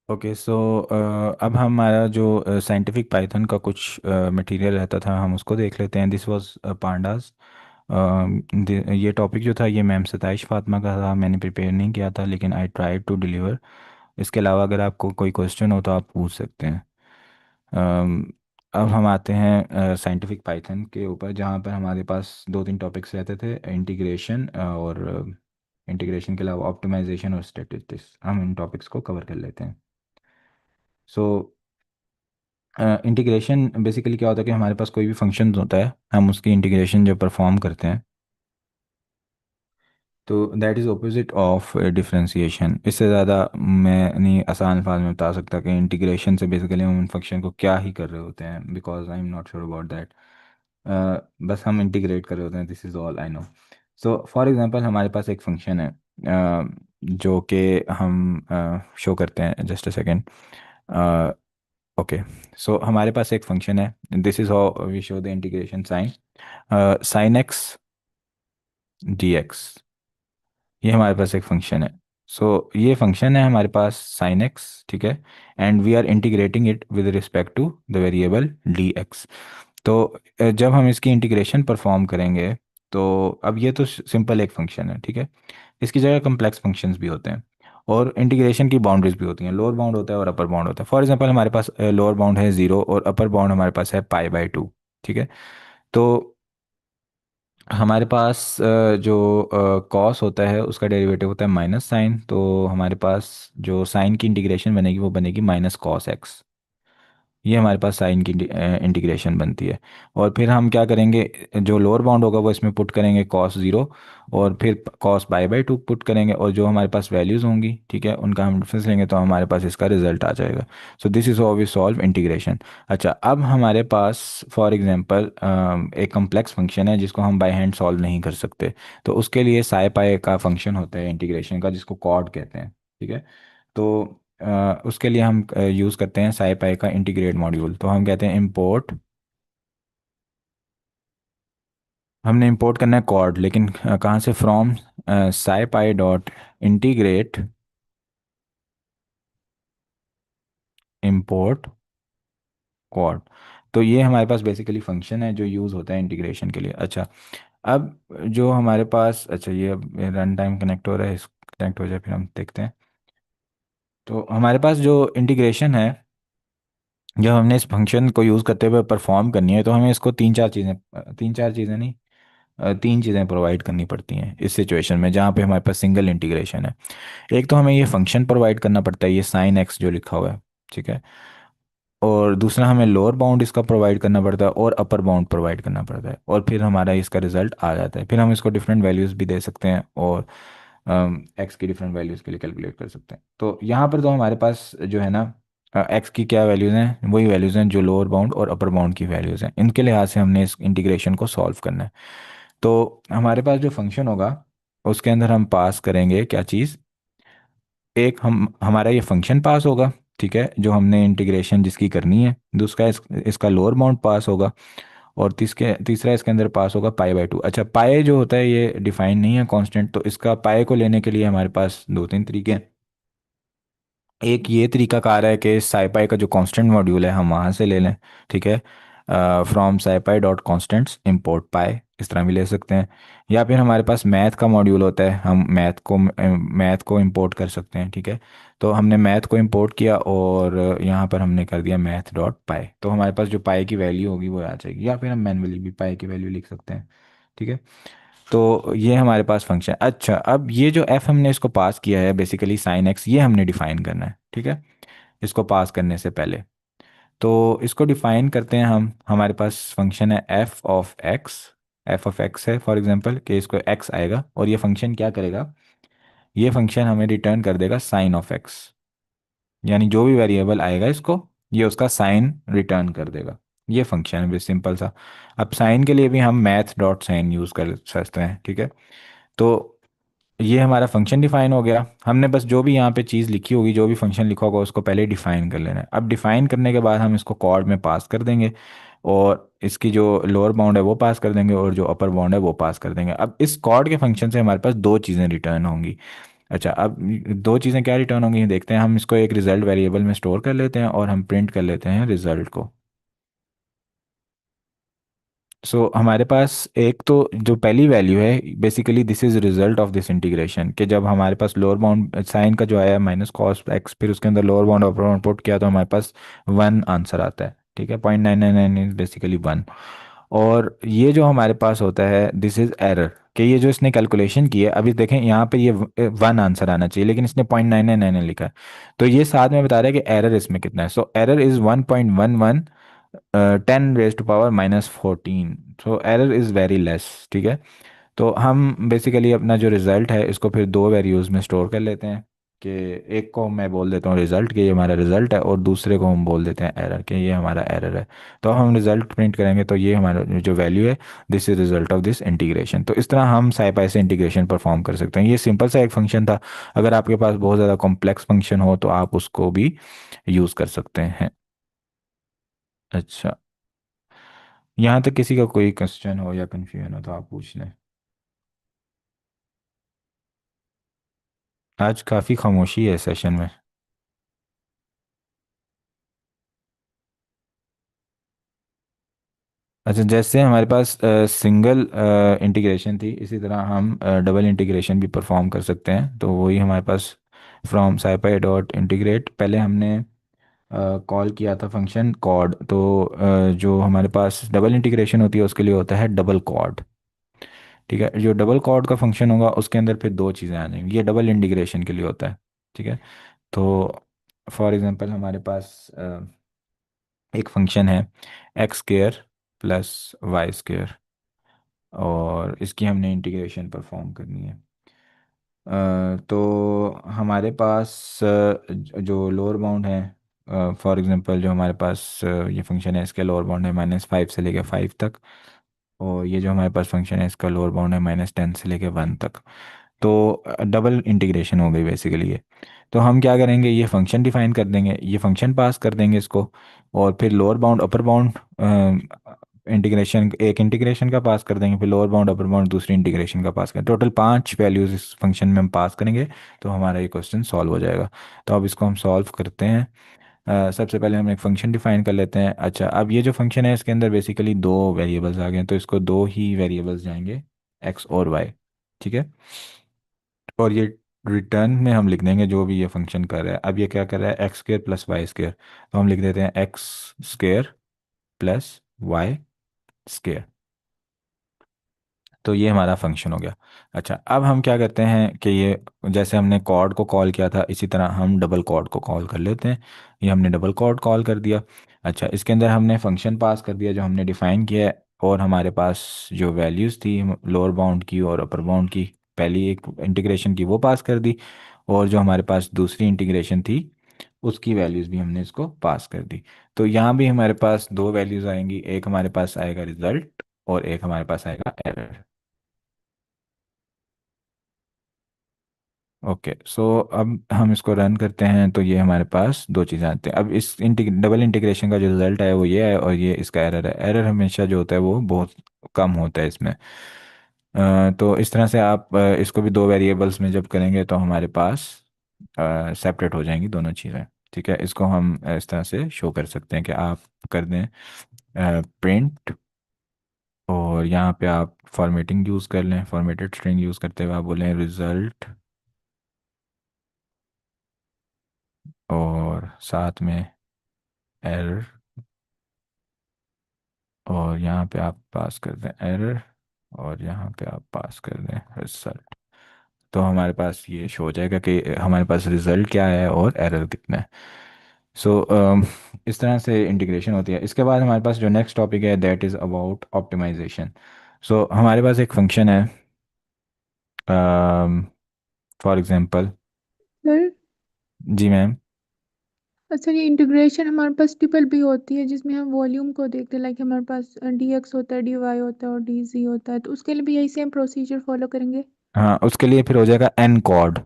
ओके, सो अब हमारा जो साइंटिफिक पाइथन का कुछ मटेरियल रहता था हम उसको देख लेते हैं। This was pandas. ये टॉपिक जो था ये मैम सताइश फातिमा का था, मैंने प्रिपेयर नहीं किया था लेकिन आई ट्राई टू डिलीवर। इसके अलावा अगर आपको कोई क्वेश्चन हो तो आप पूछ सकते हैं। अम, अब हम आते हैं साइंटिफिक पाइथन के ऊपर, जहाँ पर हमारे पास 2-3 टॉपिक्स रहते थे, इंटीग्रेशन और इंटीग्रेशन के अलावा ऑप्टिमाइजेशन और स्टैटिस्टिक्स। हम इन टॉपिक्स को कवर कर लेते हैं। सो इंटीग्रेशन बेसिकली क्या होता है कि हमारे पास कोई भी फंक्शन होता है, हम उसकी इंटीग्रेशन जब परफॉर्म करते हैं तो that is opposite of differentiation. इससे ज़्यादा मैं नहीं आसान अल्फाज में बता सकता कि इंटीग्रेशन से बेसिकली हम फंक्शन को क्या ही कर रहे होते हैं, because I am not sure about that. बस हम इंटीग्रेट कर रहे होते हैं, this is all I know. So for example हमारे पास एक फंक्शन है जो कि हम शो करते हैं, just a second. Okay, so हमारे पास एक फंक्शन है, this is how we show the integration sine, sine x d x. ये हमारे पास एक फंक्शन है। सो ये फंक्शन है हमारे पास साइन एक्स, ठीक है, and we are integrating it with respect to the variable d x. तो जब हम इसकी इंटीग्रेशन परफॉर्म करेंगे, तो अब ये तो सिंपल एक फंक्शन है, ठीक है। इसकी जगह कम्प्लेक्स फंक्शंस भी होते हैं, और इंटीग्रेशन की बाउंड्रीज भी होती हैं। लोअर बाउंड होता है और अपर बाउंड होता है। फॉर एग्जांपल हमारे पास लोअर बाउंड है 0 और अपर बाउंड हमारे पास है पाई/2, ठीक है। तो हमारे पास जो कॉस होता है उसका डेरिवेटिव होता है माइनस साइन, तो हमारे पास जो साइन की इंटीग्रेशन बनेगी वो बनेगी -cos x। ये हमारे पास साइन की इंटीग्रेशन बनती है। और फिर हम क्या करेंगे, जो लोअर बाउंड होगा वो इसमें पुट करेंगे cos 0, और फिर cos π/2 पुट करेंगे, और जो हमारे पास वैल्यूज़ होंगी, ठीक है, उनका हम डिफरेंस लेंगे तो हमारे पास इसका रिजल्ट आ जाएगा। So this is how we solve integration. अच्छा, अब हमारे पास फॉर एग्जांपल एक कम्प्लेक्स फंक्शन है जिसको हम बाय हैंड सॉल्व नहीं कर सकते। तो उसके लिए साई पाई का फंक्शन होता है इंटीग्रेशन का, जिसको कॉड कहते हैं, ठीक है। तो उसके लिए हम यूज़ करते हैं साई पाई का इंटीग्रेट मॉड्यूल। तो हम कहते हैं इंपोर्ट, हमने इंपोर्ट करना है कॉर्ड, लेकिन कहाँ से, from SciPy dot integrate import quad. तो ये हमारे पास बेसिकली फंक्शन है जो यूज़ होता है इंटीग्रेशन के लिए। अच्छा, अब जो हमारे पास, अच्छा ये अब रन टाइम कनेक्ट हो रहा है, इस कनेक्ट हो जाए फिर हम देखते हैं। तो हमारे पास जो इंटीग्रेशन है, जब हमने इस फंक्शन को यूज़ करते हुए परफॉर्म करनी है, तो हमें इसको तीन चार चीज़ें नहीं, तीन चीज़ें प्रोवाइड करनी पड़ती हैं इस सिचुएशन में जहाँ पे हमारे पास सिंगल इंटीग्रेशन है। एक तो हमें ये फंक्शन प्रोवाइड करना पड़ता है, ये साइन एक्स जो लिखा हुआ है, ठीक है। और दूसरा हमें लोअर बाउंड इसका प्रोवाइड करना पड़ता है, और अपर बाउंड प्रोवाइड करना पड़ता है, और फिर हमारा इसका रिजल्ट आ जाता है। फिर हम इसको डिफरेंट वैल्यूज़ भी दे सकते हैं, और एक्स की डिफरेंट वैल्यूज़ के लिए कैलकुलेट कर सकते हैं। तो यहाँ पर तो हमारे पास जो है ना, एक्स की क्या वैल्यूज़ हैं, वही वैल्यूज़ हैं जो लोअर बाउंड और अपर बाउंड की वैल्यूज़ हैं। इनके लिहाज से हमने इस इंटीग्रेशन को सॉल्व करना है। तो हमारे पास जो फंक्शन होगा उसके अंदर हम पास करेंगे क्या चीज़, एक हम हमारा ये फंक्शन पास होगा, ठीक है, जो हमने इंटीग्रेशन जिसकी करनी है। दूसरा इसका लोअर बाउंड पास होगा, और तीसरा इसके अंदर पास होगा पाई/2। अच्छा, पाई जो होता है ये डिफाइन नहीं है कांस्टेंट, तो इसका पाई को लेने के लिए हमारे पास दो तीन तरीके हैं। एक ये तरीका कार है कि साईपाई का जो कांस्टेंट मॉड्यूल है हम वहाँ से ले लें, ठीक है। फ्रॉम साईपाई डॉट कॉन्स्टेंट्स इम्पोर्ट पाई, इस तरह भी ले सकते हैं। या फिर हमारे पास मैथ का मॉड्यूल होता है, हम मैथ को इंपोर्ट कर सकते हैं, ठीक है। तो हमने मैथ को इंपोर्ट किया, और यहाँ पर हमने कर दिया मैथ डॉट पाई, तो हमारे पास जो पाई की वैल्यू होगी वो आ जाएगी। या फिर हम मैनुअली भी पाई की वैल्यू लिख सकते हैं, ठीक है। तो ये हमारे पास फंक्शन। अच्छा, अब ये जो एफ हमने इसको पास किया है बेसिकली साइन एक्स, ये हमने डिफाइन करना है, ठीक है, इसको पास करने से पहले। तो इसको डिफाइन करते हैं हम, हमारे पास फंक्शन है एफ ऑफ एक्स है फॉर एग्जांपल, कि इसको एक्स आएगा, और ये फंक्शन क्या करेगा, ये फंक्शन हमें रिटर्न कर देगा साइन ऑफ एक्स। यानी जो भी वेरिएबल आएगा इसको, ये उसका साइन रिटर्न कर देगा। ये फंक्शन है, बस सिंपल सा। अब साइन के लिए भी हम मैथ डॉट साइन यूज़ कर सकते हैं, ठीक है। तो ये हमारा फंक्शन डिफाइन हो गया। हमने बस जो भी यहाँ पे चीज़ लिखी होगी, जो भी फंक्शन लिखा होगा, उसको पहले डिफाइन कर लेना है। अब डिफाइन करने के बाद हम इसको कॉर्ड में पास कर देंगे, और इसकी जो लोअर बाउंड है वो पास कर देंगे, और जो अपर बाउंड है वो पास कर देंगे। अब इस कॉर्ड के फंक्शन से हमारे पास दो चीज़ें रिटर्न होंगी। अच्छा, अब दो चीज़ें क्या रिटर्न होंगी ये देखते हैं। हम इसको एक रिजल्ट वेरिएबल में स्टोर कर लेते हैं, और हम प्रिंट कर लेते हैं रिजल्ट को। हमारे पास एक तो जो पहली वैल्यू है, basically this is result of this integration, कि जब हमारे पास लोअर बाउंड साइन का जो आया -cos x, फिर उसके अंदर lower bound upper bound put किया, तो हमारे पास 1 आंसर आता है, ठीक है। 0.999 इज बेसिकली 1। और ये जो हमारे पास होता है दिस इज एरर, कि ये जो इसने कैलकुलेशन की है, अभी देखें यहाँ पे ये 1 आंसर आना चाहिए, लेकिन इसने 0.999 लिखा है। तो ये साथ में बता रहा है कि एरर इसमें कितना है। So error is 1.11, 10⁻⁻14। So error is very less, ठीक है। तो हम बेसिकली अपना जो रिज़ल्ट है इसको फिर दो वैल्यूज़ में स्टोर कर लेते हैं, कि एक को मैं बोल देता हूँ रिज़ल्ट, कि ये हमारा रिज़ल्ट है, और दूसरे को हम बोल देते हैं एरर, कि ये हमारा एरर है। तो हम रिज़ल्ट प्रिंट करेंगे, तो ये हमारा जो वैल्यू है, this is result of this integration. तो इस तरह हम साइपाई से इंटीग्रेशन परफॉर्म कर सकते हैं। ये सिंपल सा एक फंक्शन था। अगर आपके पास बहुत ज़्यादा कॉम्प्लेक्स फंक्शन हो तो आप उसको भी यूज़ कर सकते हैं। अच्छा, यहाँ तक किसी का कोई क्वेश्चन हो या कंफ्यूजन हो तो आप पूछ लें। आज काफ़ी खामोशी है सेशन में। अच्छा, जैसे हमारे पास सिंगल इंटीग्रेशन थी, इसी तरह हम डबल इंटीग्रेशन भी परफॉर्म कर सकते हैं। तो वही हमारे पास फ्रॉम scipy डॉट इंटीग्रेट, पहले हमने कॉल किया था फंक्शन कॉड। तो जो हमारे पास डबल इंटीग्रेशन होती है उसके लिए होता है डबल कॉड। ठीक है, जो डबल कॉड का फंक्शन होगा उसके अंदर फिर दो चीज़ें आ जाएंगी, ये डबल इंटीग्रेशन के लिए होता है। ठीक है, तो फॉर एग्जांपल हमारे पास एक फंक्शन है x square plus y square, और इसकी हमने इंटीग्रेशन परफॉर्म करनी है। तो हमारे पास जो लोअर बाउंड है, फॉर एग्जांपल जो हमारे पास ये फंक्शन है इसका लोअर बाउंड है -5 से लेकर 5 तक, और ये जो हमारे पास फंक्शन है इसका लोअर बाउंड है -10 से लेकर 1 तक। तो डबल इंटीग्रेशन हो गई बेसिकली ये। तो हम क्या करेंगे, ये फंक्शन डिफाइन कर देंगे, ये फंक्शन पास कर देंगे इसको, और फिर lower bound upper bound integration, एक इंटीग्रेशन का पास कर देंगे, फिर लोअर बाउंड अपर बाउंड दूसरी इंटीग्रेशन का पास करें, टोटल 5 वैल्यूज इस फंक्शन में हम पास करेंगे। तो हमारा ये क्वेश्चन सॉल्व हो जाएगा। तो अब इसको हम सॉल्व करते हैं। सबसे पहले हम एक फंक्शन डिफाइन कर लेते हैं। अच्छा, अब ये जो फंक्शन है इसके अंदर बेसिकली दो वेरिएबल्स आ गए हैं, तो इसको दो ही वेरिएबल्स जाएंगे, एक्स और वाई। ठीक है, और ये रिटर्न में हम लिख देंगे जो भी ये फंक्शन कर रहा है। अब ये क्या कर रहा है, x square plus y square, तो हम लिख देते हैं x square plus y square. तो ये हमारा फंक्शन हो गया। अच्छा, अब हम क्या करते हैं कि ये जैसे हमने कॉर्ड को कॉल किया था इसी तरह हम डबल कॉर्ड को कॉल कर लेते हैं। ये हमने डबल कॉर्ड कॉल कर दिया। अच्छा, इसके अंदर हमने फंक्शन पास कर दिया जो हमने डिफाइन किया है, और हमारे पास जो वैल्यूज़ थी लोअर बाउंड की और अपर बाउंड की, पहली एक इंटीग्रेशन की वो पास कर दी, और जो हमारे पास दूसरी इंटीग्रेशन थी उसकी वैल्यूज़ भी हमने इसको पास कर दी। तो यहाँ भी हमारे पास दो वैल्यूज़ आएंगी, एक हमारे पास आएगा रिजल्ट और एक हमारे पास आएगा एरर। ओके, सो अब हम इसको रन करते हैं तो ये हमारे पास दो चीज़ें आती हैं। अब इस डबल इंटीग्रेशन का जो रिजल्ट है वो ये है, और ये इसका एरर है। एरर हमेशा जो होता है वो बहुत कम होता है इसमें। तो इस तरह से आप इसको भी दो वेरिएबल्स में जब करेंगे तो हमारे पास सेपरेट हो जाएंगी दोनों चीज़ें। ठीक है, इसको हम इस तरह से शो कर सकते हैं कि आप कर दें प्रिंट, और यहाँ पे आप फॉर्मेटिंग यूज़ कर लें, फॉर्मेटेड स्ट्रिंग यूज़ करते हुए आप बोलें रिजल्ट, और साथ में एरर, और यहाँ पे आप पास कर दें एरर, और यहाँ पे आप पास कर दें रिजल्ट। तो हमारे पास ये शो हो जाएगा कि हमारे पास रिजल्ट क्या है और एरर कितना है। सो इस तरह से इंटीग्रेशन होती है। इसके बाद हमारे पास जो नेक्स्ट टॉपिक है that is about optimisation. So हमारे पास एक फंक्शन है, फॉर एग्जांपल। सर, जी मैम। अच्छा ये इंटीग्रेशन हमारे पास ट्रिपल भी होती है जिसमें हम वॉल्यूम को देखते हैं, लाइक हमारे पास डी एक्स होता है, डी वाई होता है और डी जी होता है, तो उसके लिए भी यही सेम प्रोसीजर फॉलो करेंगे। हाँ, उसके लिए फिर हो जाएगा एन कॉर्ड।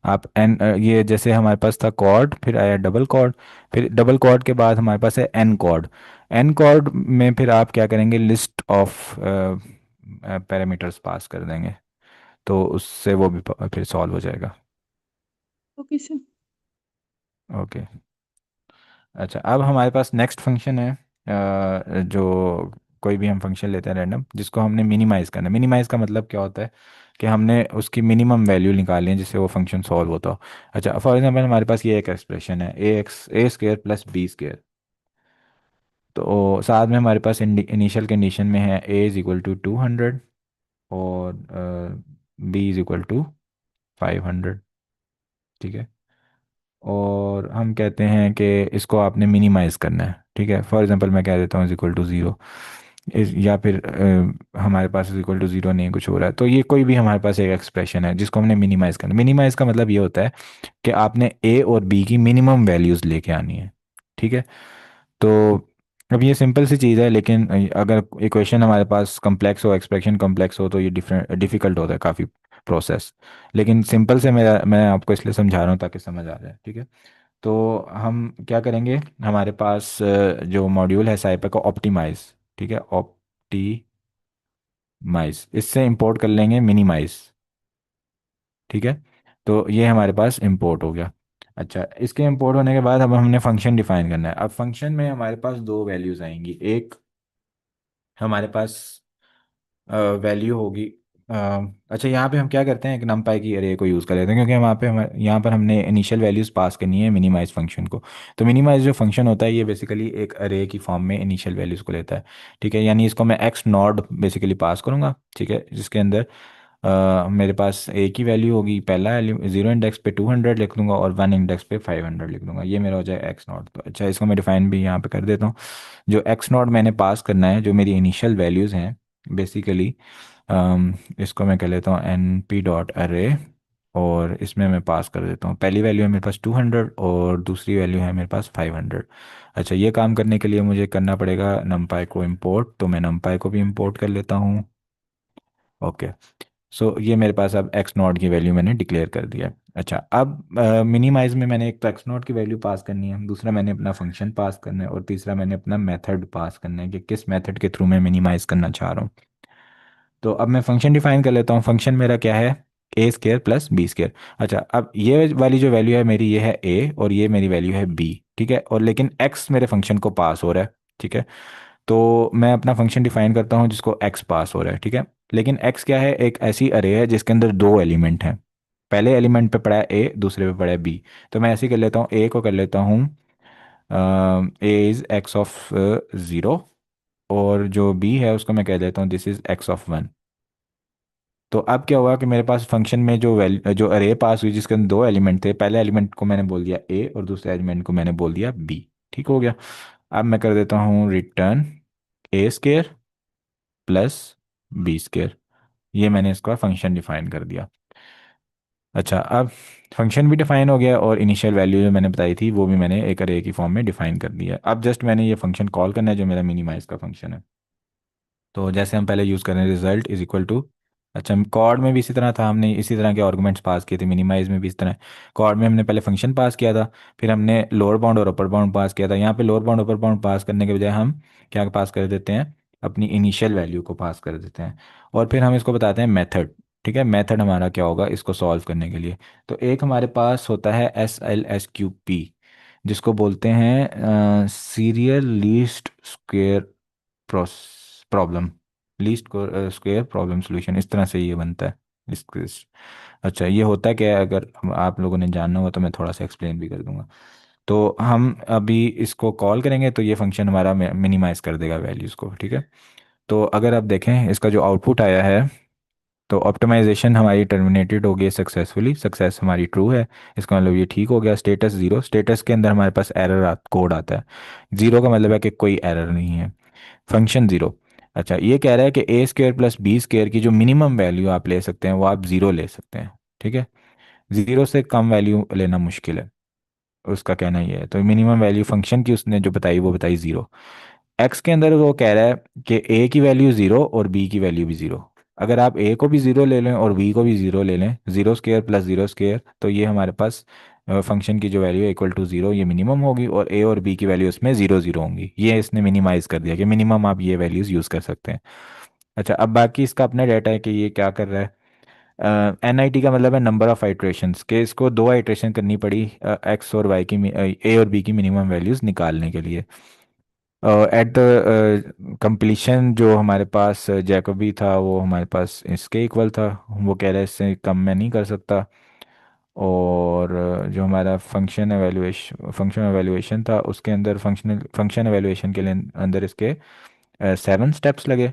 आप एन, ये जैसे हमारे पास था कॉर्ड, फिर आया डबल कॉर्ड, फिर डबल कॉर्ड के बाद हमारे पास है एन कॉर्ड। एन कॉर्ड में फिर आप क्या करेंगे, लिस्ट ऑफ पैरामीटर्स पास कर देंगे, तो उससे वो भी फिर सॉल्व हो जाएगा। Okay sir. ओके। अच्छा, अब हमारे पास नेक्स्ट फंक्शन है, जो कोई भी हम फंक्शन लेते हैं रैंडम, जिसको हमने मिनिमाइज करना है। मिनिमाइज का मतलब क्या होता है कि हमने उसकी मिनिमम वैल्यू निकाली है जिससे वो फंक्शन सॉल्व होता हो। अच्छा, फॉर एग्जांपल हमारे पास ये एक एक्सप्रेशन है ए स्केयर प्लस बी स्केयर, तो साथ में हमारे पास इनिशियल कंडीशन में है ए इज इक्वल टू 200 और बी इज इक्वल टू 500। ठीक है, और हम कहते हैं कि इसको आपने मिनिमाइज करना है। ठीक है, फॉर एग्जांपल मैं कह देता हूँ इज इक्वल टू ज़ीरो, या फिर हमारे पास इज इक्वल टू ज़ीरो नहीं कुछ हो रहा है, तो ये कोई भी हमारे पास एक एक्सप्रेशन है जिसको हमने मिनिमाइज करना है। मिनिमाइज का मतलब ये होता है कि आपने ए और बी की मिनिमम वैल्यूज़ लेके आनी है। ठीक है, तो अब ये सिंपल सी चीज़ है, लेकिन अगर इक्वेशन हमारे पास कम्प्लेक्स हो, एक्सप्रेशन कम्प्लेक्स हो, तो ये डिफरेंट डिफ़िकल्ट होता है काफ़ी प्रोसेस। लेकिन सिंपल से मैं आपको इसलिए समझा रहा हूँ ताकि समझ आ जाए। ठीक है, तो हम क्या करेंगे, हमारे पास जो मॉड्यूल है साइपा का ऑप्टिमाइज। ठीक है, ऑप्टिमाइज, इससे इंपोर्ट कर लेंगे मिनिमाइज। ठीक है, तो ये हमारे पास इंपोर्ट हो गया। अच्छा, इसके इंपोर्ट होने के बाद अब हमने फंक्शन डिफाइन करना है। अब फंक्शन में हमारे पास दो वैल्यूज आएंगी, एक हमारे पास वैल्यू होगी। अ, अच्छा, यहाँ पे हम क्या करते हैं, एक numpy की अरे को यूज़ कर लेते हैं, क्योंकि वहाँ पे हम यहाँ पर हमने इनिशियल वैल्यूज़ पास करनी है मिनिमाइज फंक्शन को। तो मिनिमाइज जो फंक्शन होता है ये बेसिकली एक अरे की फॉर्म में इनिशियल वैल्यूज़ को लेता है। ठीक है, यानी इसको मैं एक्स नॉट बेसिकली पास करूँगा। ठीक है, जिसके अंदर मेरे पास ए की वैल्यू होगी, पहला जीरो इंडेक्स पे 200 लिख दूंगा और वन इंडेक्स पे 500 लिख दूंगा। ये मेरा हो जाए एक्स नॉट। तो अच्छा, इसको मैं डिफाइन भी यहाँ पे कर देता हूँ। जो एक्स नॉट मैंने पास करना है, जो मेरी इनिशियल वैल्यूज़ हैं बेसिकली, इसको मैं कह लेता हूँ एन पी डॉट अरे, और इसमें मैं पास कर देता हूँ पहली वैल्यू है मेरे पास 200 और दूसरी वैल्यू है मेरे पास 500। अच्छा, ये काम करने के लिए मुझे करना पड़ेगा नमपाई को इम्पोर्ट, तो मैं नमपाई को भी इम्पोर्ट कर लेता हूँ। ओके, सो ये मेरे पास अब एक्स नॉट की वैल्यू मैंने डिक्लेयर कर दिया है। अच्छा, अब मिनिमाइज में मैंने एक तो एक्स नॉट की वैल्यू पास करनी है, दूसरा मैंने अपना फंक्शन पास करना है, और तीसरा मैंने अपना मेथड पास करना है कि किस मेथड के थ्रू मैं मिनिमाइज करना चाह रहा हूँ। तो अब मैं फंक्शन डिफाइन कर लेता हूँ। फंक्शन मेरा क्या है, ए स्केयर प्लस बी स्केयर। अच्छा, अब ये वाली जो वैल्यू है मेरी, ये है ए और ये मेरी वैल्यू है बी। ठीक है, और लेकिन एक्स मेरे फंक्शन को पास हो रहा है। ठीक है, तो मैं अपना फंक्शन डिफाइन करता हूँ जिसको एक्स पास हो रहा है। ठीक है, लेकिन एक्स क्या है, एक ऐसी अरे है जिसके अंदर दो एलिमेंट हैं। पहले एलिमेंट पे पड़ा है ए, दूसरे पे पड़ा है बी। तो मैं ऐसे ही कर लेता हूँ, ए को कर लेता हूँ ए इज एक्स ऑफ ज़ीरो, और जो बी है उसको मैं कह देता हूँ this is x of one. तो अब क्या हुआ कि मेरे पास फंक्शन में जो अरे पास हुई जिसके अंदर दो एलिमेंट थे, पहले एलिमेंट को मैंने बोल दिया ए और दूसरे एलिमेंट को मैंने बोल दिया बी। ठीक हो गया। अब मैं कर देता हूँ रिटर्न ए स्केयर प्लस बी स्केयर। ये मैंने इसका फंक्शन डिफाइन कर दिया। अच्छा, अब फंक्शन भी डिफाइन हो गया और इनिशियल वैल्यू जो मैंने बताई थी वो भी मैंने एक अरे की फॉर्म में डिफाइन कर दिया। अब जस्ट मैंने ये फंक्शन कॉल करना है जो मेरा मिनिमाइज का फंक्शन है। तो जैसे हम पहले यूज़ करें रिजल्ट इज इक्वल टू, अच्छा कॉर्ड में भी इसी तरह था, हमने इसी तरह के आर्गुमेंट्स पास किए थे, मिनिमाइज में भी इस तरह। कॉर्ड में हमने पहले फंक्शन पास किया था, फिर हमने लोअर बाउंड और अपर बाउंड पास किया था। यहाँ पे लोअर बाउंड अपर बाउंड पास करने के बजाय हम क्या पास कर देते हैं, अपनी इनिशियल वैल्यू को पास कर देते हैं, और फिर हम इसको बताते हैं मेथड। ठीक है, मेथड हमारा क्या होगा इसको सॉल्व करने के लिए। तो एक हमारे पास होता है SLSQP, जिसको बोलते हैं serial least square problem, least square problem solution, इस तरह से ये बनता है। इस अच्छा, ये होता है क्या, अगर आप लोगों ने जानना होगा तो मैं थोड़ा सा एक्सप्लेन भी कर दूंगा। तो हम अभी इसको कॉल करेंगे तो ये फंक्शन हमारा मिनिमाइज कर देगा वैल्यूज़ को। ठीक है, तो अगर आप देखें इसका जो आउटपुट आया है, तो ऑप्टिमाइजेशन हमारी टर्मिनेटेड हो गई सक्सेसफुली, सक्सेस हमारी ट्रू है। इसका मतलब ये ठीक हो गया। स्टेटस ज़ीरो, स्टेटस के अंदर हमारे पास एरर कोड आता है। ज़ीरो का मतलब है कि कोई एरर नहीं है। फंक्शन ज़ीरो, अच्छा ये कह रहा है कि ए स्क्वेयर प्लस बी स्क्वेयर की जो मिनिमम वैल्यू आप ले सकते हैं वो आप ज़ीरो ले सकते हैं। ठीक है, ज़ीरो से कम वैल्यू लेना मुश्किल है, उसका कहना ये है। तो मिनिमम वैल्यू फंक्शन की उसने जो बताई वो बताई ज़ीरो। एक्स के अंदर वो कह रहा है कि ए की वैल्यू ज़ीरो और बी की वैल्यू भी ज़ीरो। अगर आप ए को भी ज़ीरो ले लें और बी को भी ज़ीरो ले लें, zero square plus zero square, तो ये हमारे पास फंक्शन की जो वैल्यू है इक्वल टू ज़ीरो, ये मिनिमम होगी, और ए और बी की वैल्यू इसमें ज़ीरो ज़ीरो होंगी। ये इसने मिनिमाइज कर दिया कि मिनिमम आप ये वैल्यूज़ यूज़ कर सकते हैं। अच्छा, अब बाकी इसका अपना डाटा है कि ये क्या कर रहा है। NIT का मतलब है नंबर ऑफ आइट्रेशंस, के इसको दो आइट्रेशन करनी पड़ी एक्स और वाई की, ए और बी की मिनिमम वैल्यूज़ निकालने के लिए। एट द कंप्लीशन जो हमारे पास जैकोबी था वो हमारे पास इसके इक्वल था, वो कह रहा है इससे कम मैं नहीं कर सकता। और जो हमारा फंक्शन एवेलुएशन था उसके अंदर फंक्शन एवेलुएशन के लिए अंदर इसके 7 स्टेप्स लगे,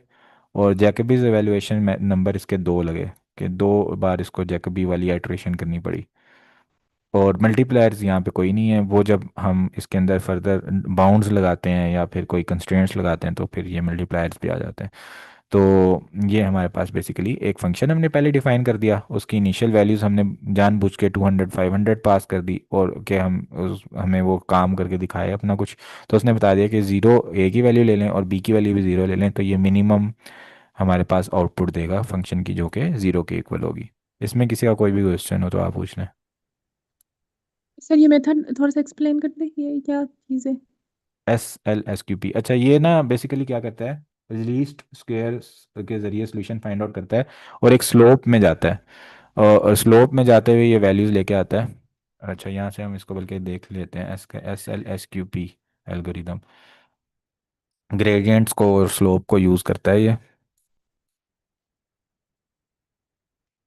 और जैकबीज एवेलुएशन नंबर इसके दो लगे, कि दो बार इसको जैकबी वाली आइट्रेशन करनी पड़ी। और मल्टीप्लायर्स यहाँ पे कोई नहीं है, वो जब हम इसके अंदर फर्दर बाउंड्स लगाते हैं या फिर कोई कंस्ट्रेंट्स लगाते हैं तो फिर ये मल्टीप्लायर्स भी आ जाते हैं। तो ये हमारे पास बेसिकली एक फंक्शन हमने पहले डिफाइन कर दिया, उसकी इनिशियल वैल्यूज़ हमने जानबूझ के 200 500 पास कर दी, और कि हमें वो काम करके दिखाए अपना कुछ। तो उसने बता दिया कि ज़ीरो ए की वैल्यू ले लें और बी की वैल्यू भी ज़ीरो ले लें, तो ये मिनिमम हमारे पास आउटपुट देगा फंक्शन की, जो कि ज़ीरो के इक्वल होगी। इसमें किसी का कोई भी क्वेश्चन हो तो आप पूछ लें। सर ये मेथड थोड़ा सा एक्सप्लेन कर दे, ये क्या चीज़ है? SLSQP, अच्छा ये ना बेसिकली क्या करता है, लीस्ट स्क्वेयर के जरिए सोल्यूशन फाइंड आउट करता है, और एक स्लोप में जाता है, और स्लोप में जाते हुए ये वैल्यूज लेके आता है। अच्छा, यहाँ से हम इसको बल्कि देख लेते हैं, SLSQP एल्गोरिदम। ग्रेडियंट्स को और स्लोप को यूज़ करता है ये।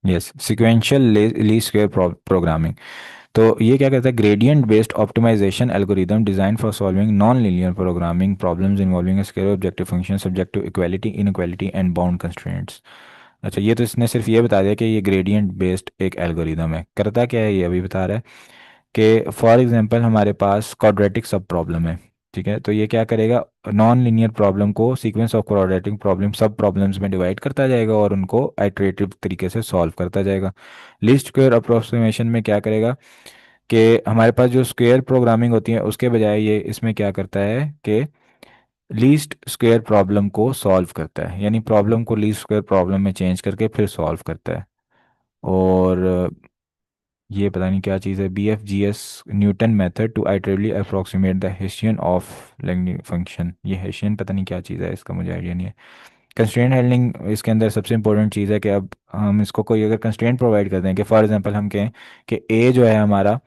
Yes, sequential least square programming. तो ये क्या कहता है, gradient based optimisation algorithm design for solving non linear programming problems involving scalar objective function subject to equality inequality and bound constraints. अच्छा, ये तो इसने सिर्फ ये बता दिया कि ये ग्रेडियंट बेस्ड एक एल्गोरिदम है। करता क्या है ये अभी बता रहा है कि फॉर एग्जांपल हमारे पास क्वाड्रेटिक सब प्रॉब्लम है। ठीक है, तो ये क्या करेगा, नॉन लीनियर प्रॉब्लम को सीक्वेंस ऑफ क्वाड्रेटिक प्रॉब्लम सब प्रॉब्लम्स में डिवाइड करता जाएगा और उनको आइटरेटिव तरीके से सॉल्व करता जाएगा। लीस्ट स्क्वायर अप्रोक्सीमेशन में क्या करेगा कि हमारे पास जो स्क्वायर प्रोग्रामिंग होती है उसके बजाय ये इसमें क्या करता है कि लीस्ट स्क्वायर प्रॉब्लम को सॉल्व करता है, यानी प्रॉब्लम को लीस्ट स्क्वायर प्रॉब्लम में चेंज करके फिर सॉल्व करता है। और ये पता नहीं क्या चीज़ है, BFGS Newton method to iteratively approximate the Hessian of Lagrange function. ये हेसियन पता नहीं क्या चीज़ है, इसका मुझे आइडिया नहीं है। कंस्ट्रेंट हैंडलिंग इसके अंदर सबसे इंपॉर्टेंट चीज़ है कि अब हम इसको कोई अगर कंस्ट्रेंट प्रोवाइड करते हैं कि फॉर एग्जांपल हम कहें कि ए जो है हमारा,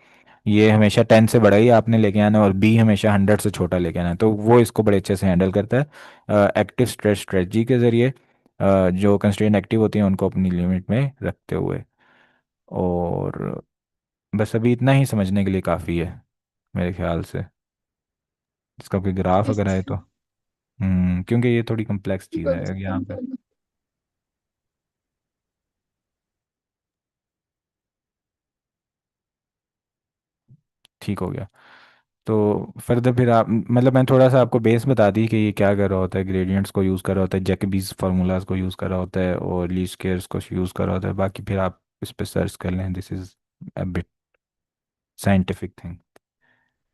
ये हमेशा 10 से बड़ा ही आपने लेके आना है और बी हमेशा 100 से छोटा लेके आना है, तो वो इसको बड़े अच्छे से हैंडल करता है एक्टिव स्ट्रेस स्ट्रेटजी के ज़रिए, जो कंस्ट्रेंट एक्टिव होती हैं उनको अपनी लिमिट में रखते हुए। और बस अभी इतना ही समझने के लिए काफ़ी है मेरे ख्याल से। इसका कोई ग्राफ अगर आए तो। अच्छा। क्योंकि ये थोड़ी कम्प्लेक्स चीज़ कौन सा है यहाँ काम पे। करना? ठीक हो गया। तो फर्दर फिर आप मतलब मैं थोड़ा सा आपको बेस बता दी कि ये क्या कर रहा होता है, ग्रेडियंट्स को यूज़ कर रहा होता है, जैकबीज फार्मूलाज को यूज़ कर रहा होता है और लीस्ट स्क्वेयर्स को यूज़ कर रहा होता है। बाकी फिर आप इस पे सर्च कर लें, this is a bit scientific thing.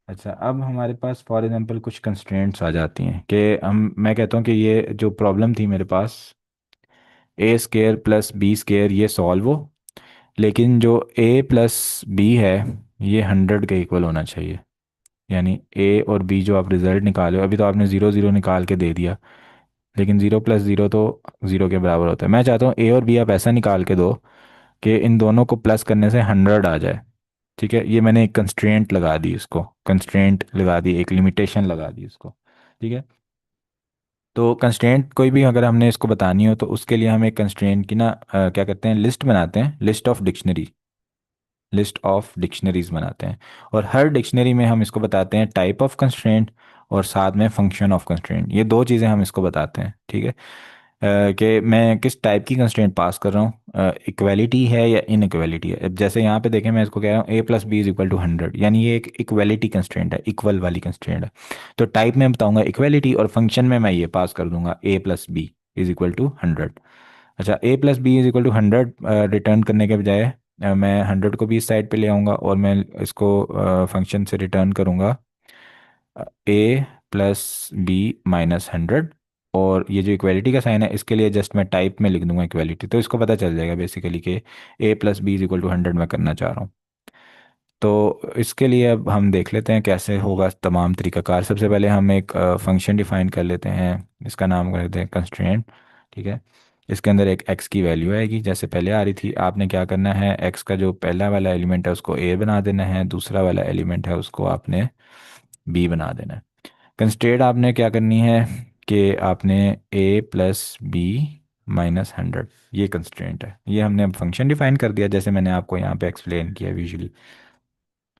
अच्छा, अब हमारे पास फॉर एग्जांपल कुछ कंस्ट्रेंट्स आ जाती हैं कि मैं कहता हूँ कि ये जो प्रॉब्लम थी मेरे पास, A² + B² ये सॉल्व हो, लेकिन जो A + B है ये 100 के इक्वल होना चाहिए। यानी ए और बी जो आप रिजल्ट निकाले, अभी तो आपने ज़ीरो ज़ीरो निकाल के दे दिया, लेकिन ज़ीरो प्लस ज़ीरो तो ज़ीरो के बराबर होता है। मैं चाहता हूँ ए और बी आप ऐसा निकाल के दो कि इन दोनों को प्लस करने से 100 आ जाए। ठीक है, ये मैंने एक कंस्ट्रेंट लगा दी, इसको कंस्ट्रेंट लगा दी, एक लिमिटेशन लगा दी इसको। ठीक है, तो कंस्ट्रेंट कोई भी अगर हमने इसको बतानी हो तो उसके लिए हम एक कंस्ट्रेंट की ना क्या करते हैं, लिस्ट बनाते हैं, लिस्ट ऑफ डिक्शनरीज बनाते हैं। और हर डिक्शनरी में हम इसको बताते हैं टाइप ऑफ कंस्ट्रेंट और साथ में फंक्शन ऑफ कंस्ट्रेंट, ये दो चीज़ें हम इसको बताते हैं। ठीक है, कि मैं किस टाइप की कंस्ट्रेंट पास कर रहा हूँ, इक्वालिटी है या इनइक्वालिटी है। अब जैसे यहाँ पे देखें, मैं इसको कह रहा हूँ A + B = 100, यानी ये एक इक्वालिटी कंस्ट्रेंट है, इक्वल वाली कंस्ट्रेंट है। तो टाइप में बताऊंगा इक्वालिटी और फंक्शन में मैं ये पास कर दूंगा A + B = 100। अच्छा, A + B = 100 रिटर्न करने के बजाय मैं 100 को भी इस साइड पे ले आऊँगा और मैं इसको फंक्शन से रिटर्न करूँगा A + B - 100। और ये जो इक्वालिटी का साइन है इसके लिए जस्ट मैं टाइप में लिख दूंगा इक्वालिटी, तो इसको पता चल जाएगा बेसिकली कि A + B = 100 मैं करना चाह रहा हूँ। तो इसके लिए अब हम देख लेते हैं कैसे होगा तमाम तरीकाकार। सबसे पहले हम एक फंक्शन डिफाइन कर लेते हैं, इसका नाम कर देते हैं कंस्ट्रेंट। ठीक है, इसके अंदर एक x की वैल्यू आएगी जैसे पहले आ रही थी। आपने क्या करना है, x का जो पहला वाला एलिमेंट है उसको a बना देना है, दूसरा वाला एलिमेंट है उसको आपने b बना देना है। कंस्ट्रेंट आपने क्या करनी है कि आपने A + B - 100, ये कंस्ट्रेंट है। ये हमने अब फंक्शन डिफाइन कर दिया जैसे मैंने आपको यहाँ पे एक्सप्लेन किया विजुअली।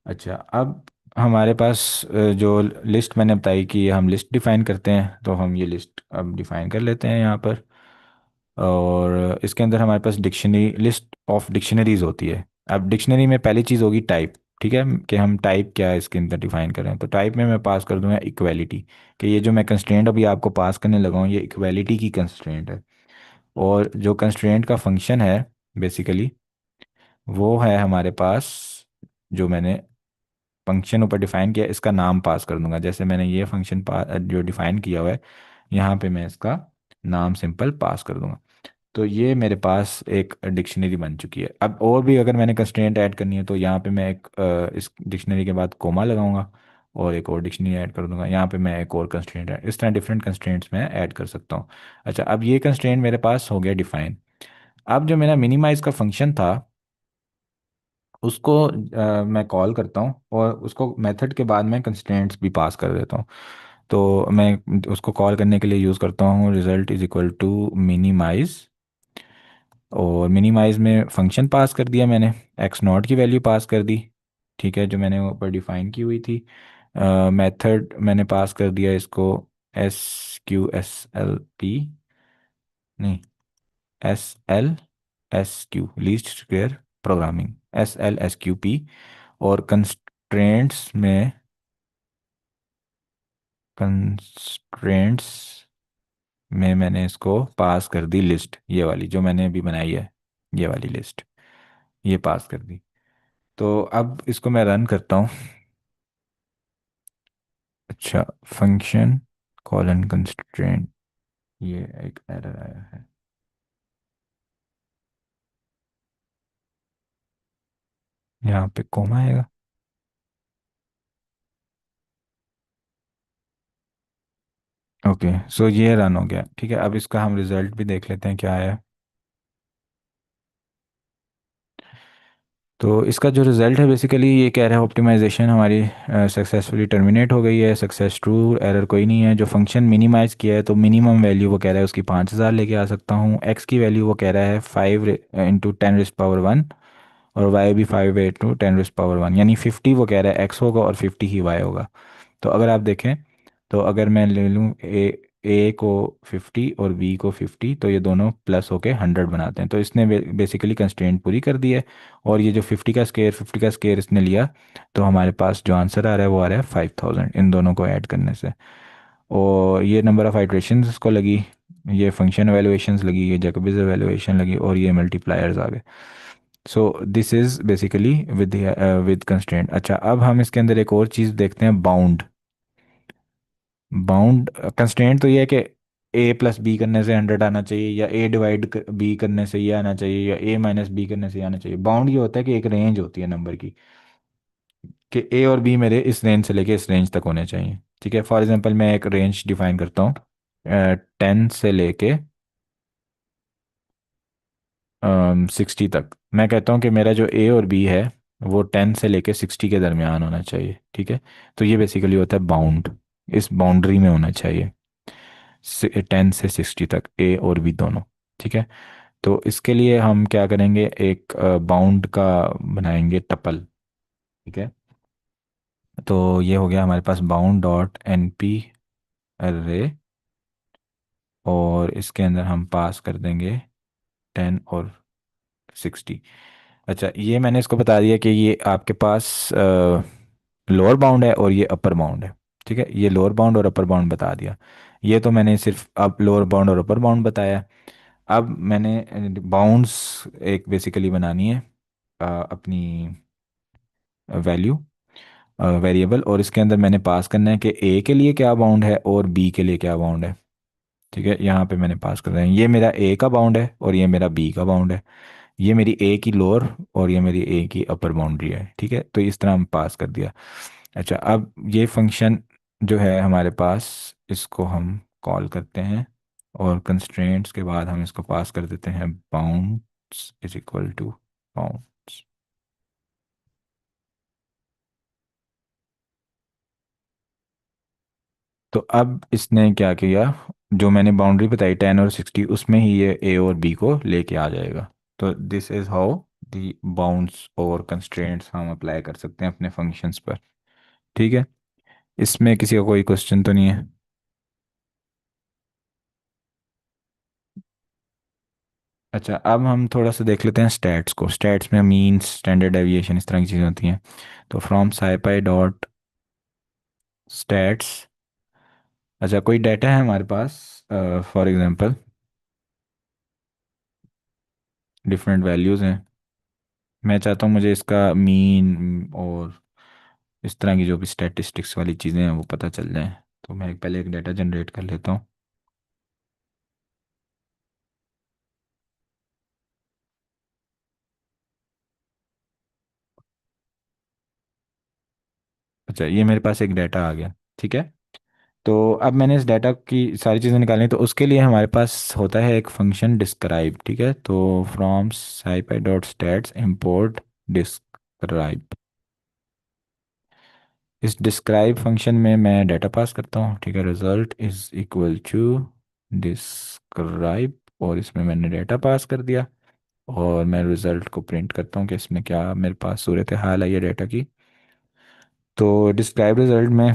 अच्छा, अब हमारे पास जो लिस्ट मैंने बताई कि हम लिस्ट डिफाइन करते हैं, तो हम ये लिस्ट अब डिफाइन कर लेते हैं यहाँ पर। और इसके अंदर हमारे पास डिक्शनरी, लिस्ट ऑफ डिक्शनरीज होती है। अब डिक्शनरी में पहली चीज़ होगी टाइप। ठीक है, कि हम टाइप क्या है इसके अंदर डिफाइन करें, तो टाइप में मैं पास कर दूंगा इक्वालिटी, कि ये जो मैं कंस्ट्रेंट अभी आपको पास करने लगा हूँ ये इक्वालिटी की कंस्ट्रेंट है। और जो कंस्ट्रेंट का फंक्शन है बेसिकली वो है हमारे पास, जो मैंने फंक्शन ऊपर डिफाइन किया इसका नाम पास कर दूंगा। जैसे मैंने ये फंक्शन जो डिफाइन किया हुआ है यहाँ पे मैं इसका नाम सिंपल पास कर दूंगा। तो ये मेरे पास एक डिक्शनरी बन चुकी है। अब और भी अगर मैंने कंस्ट्रेंट ऐड करनी है तो यहाँ पे मैं एक इस डिक्शनरी के बाद कोमा लगाऊंगा और एक और डिक्शनरी ऐड कर दूंगा। यहाँ पे मैं एक और कंस्ट्रेंट है, इस तरह डिफरेंट कंस्ट्रेंट्स मैं ऐड कर सकता हूँ। अच्छा, अब ये कंस्ट्रेंट मेरे पास हो गया डिफाइन। अब जो मेरा मिनिमाइज का फंक्शन था उसको मैं कॉल करता हूँ और उसको मेथड के बाद मैं कंस्ट्रेंट्स भी पास कर देता हूँ। तो मैं उसको कॉल करने के लिए यूज़ करता हूँ result is equal to minimise, और मिनिमाइज में फंक्शन पास कर दिया मैंने, एक्स नॉट की वैल्यू पास कर दी, ठीक है, जो मैंने ऊपर डिफाइन की हुई थी। मेथड मैंने पास कर दिया इसको SQSLP, नहीं, SLSQ, least square programming, SLSQP। और कंस्ट्रेंट्स में मैंने इसको पास कर दी लिस्ट, ये वाली जो मैंने अभी बनाई है, ये वाली लिस्ट, ये पास कर दी। तो अब इसको मैं रन करता हूँ। अच्छा, फंक्शन कॉलन कंस्ट्रेंट, ये एक एरर आया है। यहाँ पे कोमा आएगा। ओके, सो ये रन हो गया, ठीक है। अब इसका हम रिजल्ट भी देख लेते हैं क्या आया। तो इसका जो रिज़ल्ट है बेसिकली ये कह रहा है ऑप्टिमाइजेशन हमारी सक्सेसफुली टर्मिनेट हो गई है, सक्सेस ट्रू, एरर कोई नहीं है। जो फंक्शन मिनिमाइज़ किया है तो मिनिमम वैल्यू वो कह रहा है उसकी 5,000 लेके आ सकता हूँ, एक्स की वैल्यू वो कह रहा है 5 × 10⁻⁻1, और वाई भी 5 × 10⁻⁻1, यानी 50 वो कह रहा है एक्स होगा और 50 ही वाई होगा। तो अगर आप देखें, तो अगर मैं ले लूँ ए को 50 और बी को 50, तो ये दोनों प्लस होके 100 बनाते हैं। तो इसने बेसिकली कंस्ट्रेंट पूरी कर दी है। और ये जो 50 का स्केयर इसने लिया, तो हमारे पास जो आंसर आ रहा है वो आ रहा है 5,000 इन दोनों को ऐड करने से। और ये नंबर ऑफ आइट्रेशंस इसको लगी, ये फंक्शन एवेलुएशंस लगी, ये जैकोबिज एवेलुएशन लगी, और ये मल्टीप्लायर्स आ गए। सो this is basically with constraint. अच्छा, अब हम इसके अंदर एक और चीज़ देखते हैं, बाउंड। बाउंड कंस्ट्रेंट तो ये है कि A+B करने से 100 आना चाहिए, या A डिवाइड B करने से ये आना चाहिए, या A-B करने से ये आना चाहिए। बाउंड ये होता है कि एक रेंज होती है नंबर की, कि A और B मेरे इस रेंज से लेके इस रेंज तक होने चाहिए, ठीक है। फॉर एग्जांपल मैं एक रेंज डिफाइन करता हूँ 10 से लेके 60 तक। मैं कहता हूँ कि मेरा जो A और B है वो 10 से लेके 60 के दरमियान होना चाहिए, ठीक है। तो ये बेसिकली होता है बाउंड, इस बाउंड्री में होना चाहिए 10 से 60 तक, ए और बी दोनों, ठीक है। तो इसके लिए हम क्या करेंगे, एक बाउंड का बनाएंगे टपल, ठीक है। तो ये हो गया हमारे पास bound dot N P array, और इसके अंदर हम पास कर देंगे 10 और 60। अच्छा, ये मैंने इसको बता दिया कि ये आपके पास लोअर बाउंड है और ये अपर बाउंड है, ठीक है। ये लोअर बाउंड और अपर बाउंड बता दिया। ये तो मैंने सिर्फ अब लोअर बाउंड और अपर बाउंड बताया। अब मैंने बाउंड्स एक बेसिकली बनानी है अपनी वैल्यू वेरिएबल, और इसके अंदर मैंने पास करना है कि ए के लिए क्या बाउंड है और बी के लिए क्या बाउंड है, ठीक है। यहाँ पे मैंने पास कर दिया, ये मेरा ए का बाउंड है और ये मेरा बी का बाउंड है, ये मेरी ए की लोअर और ये मेरी ए की अपर बाउंड्री है, ठीक है। तो इस तरह हम पास कर दिया। अच्छा, अब ये फंक्शन जो है हमारे पास, इसको हम कॉल करते हैं, और कंस्ट्रेंट्स के बाद हम इसको पास कर देते हैं bounds is equal to bounds. तो अब इसने क्या किया, जो मैंने बाउंड्री बताई 10 और 60, उसमें ही ये ए और बी को लेके आ जाएगा। तो this is how the bounds और कंस्ट्रेंट्स हम अप्लाई कर सकते हैं अपने फंक्शंस पर, ठीक है। इसमें किसी का कोई क्वेश्चन तो नहीं है। अच्छा, अब हम थोड़ा सा देख लेते हैं स्टैट्स को। स्टैट्स में मीन्स, स्टैंडर्ड डेविएशन, इस तरह की चीज़ें होती हैं। तो फ्रॉम scipy डॉट स्टैट्स, अच्छा कोई डाटा है हमारे पास, फॉर एग्जांपल डिफरेंट वैल्यूज़ हैं, मैं चाहता हूँ मुझे इसका मीन और इस तरह की जो भी स्टैटिस्टिक्स वाली चीज़ें हैं वो पता चल जाए। तो मैं पहले एक डाटा जनरेट कर लेता हूँ। अच्छा, ये मेरे पास एक डाटा आ गया, ठीक है। तो अब मैंने इस डाटा की सारी चीज़ें निकालनी, तो उसके लिए हमारे पास होता है एक फंक्शन डिस्क्राइब, ठीक है। तो from scipy dot stats import describe, इस डिस्क्राइब फंक्शन में मैं डाटा पास करता हूँ, ठीक है। Result is equal to describe, और इसमें मैंने डाटा पास कर दिया, और मैं रिजल्ट को प्रिंट करता हूँ कि इसमें क्या मेरे पास सूरत हाल आई है डाटा की। तो डिस्क्राइब रिजल्ट में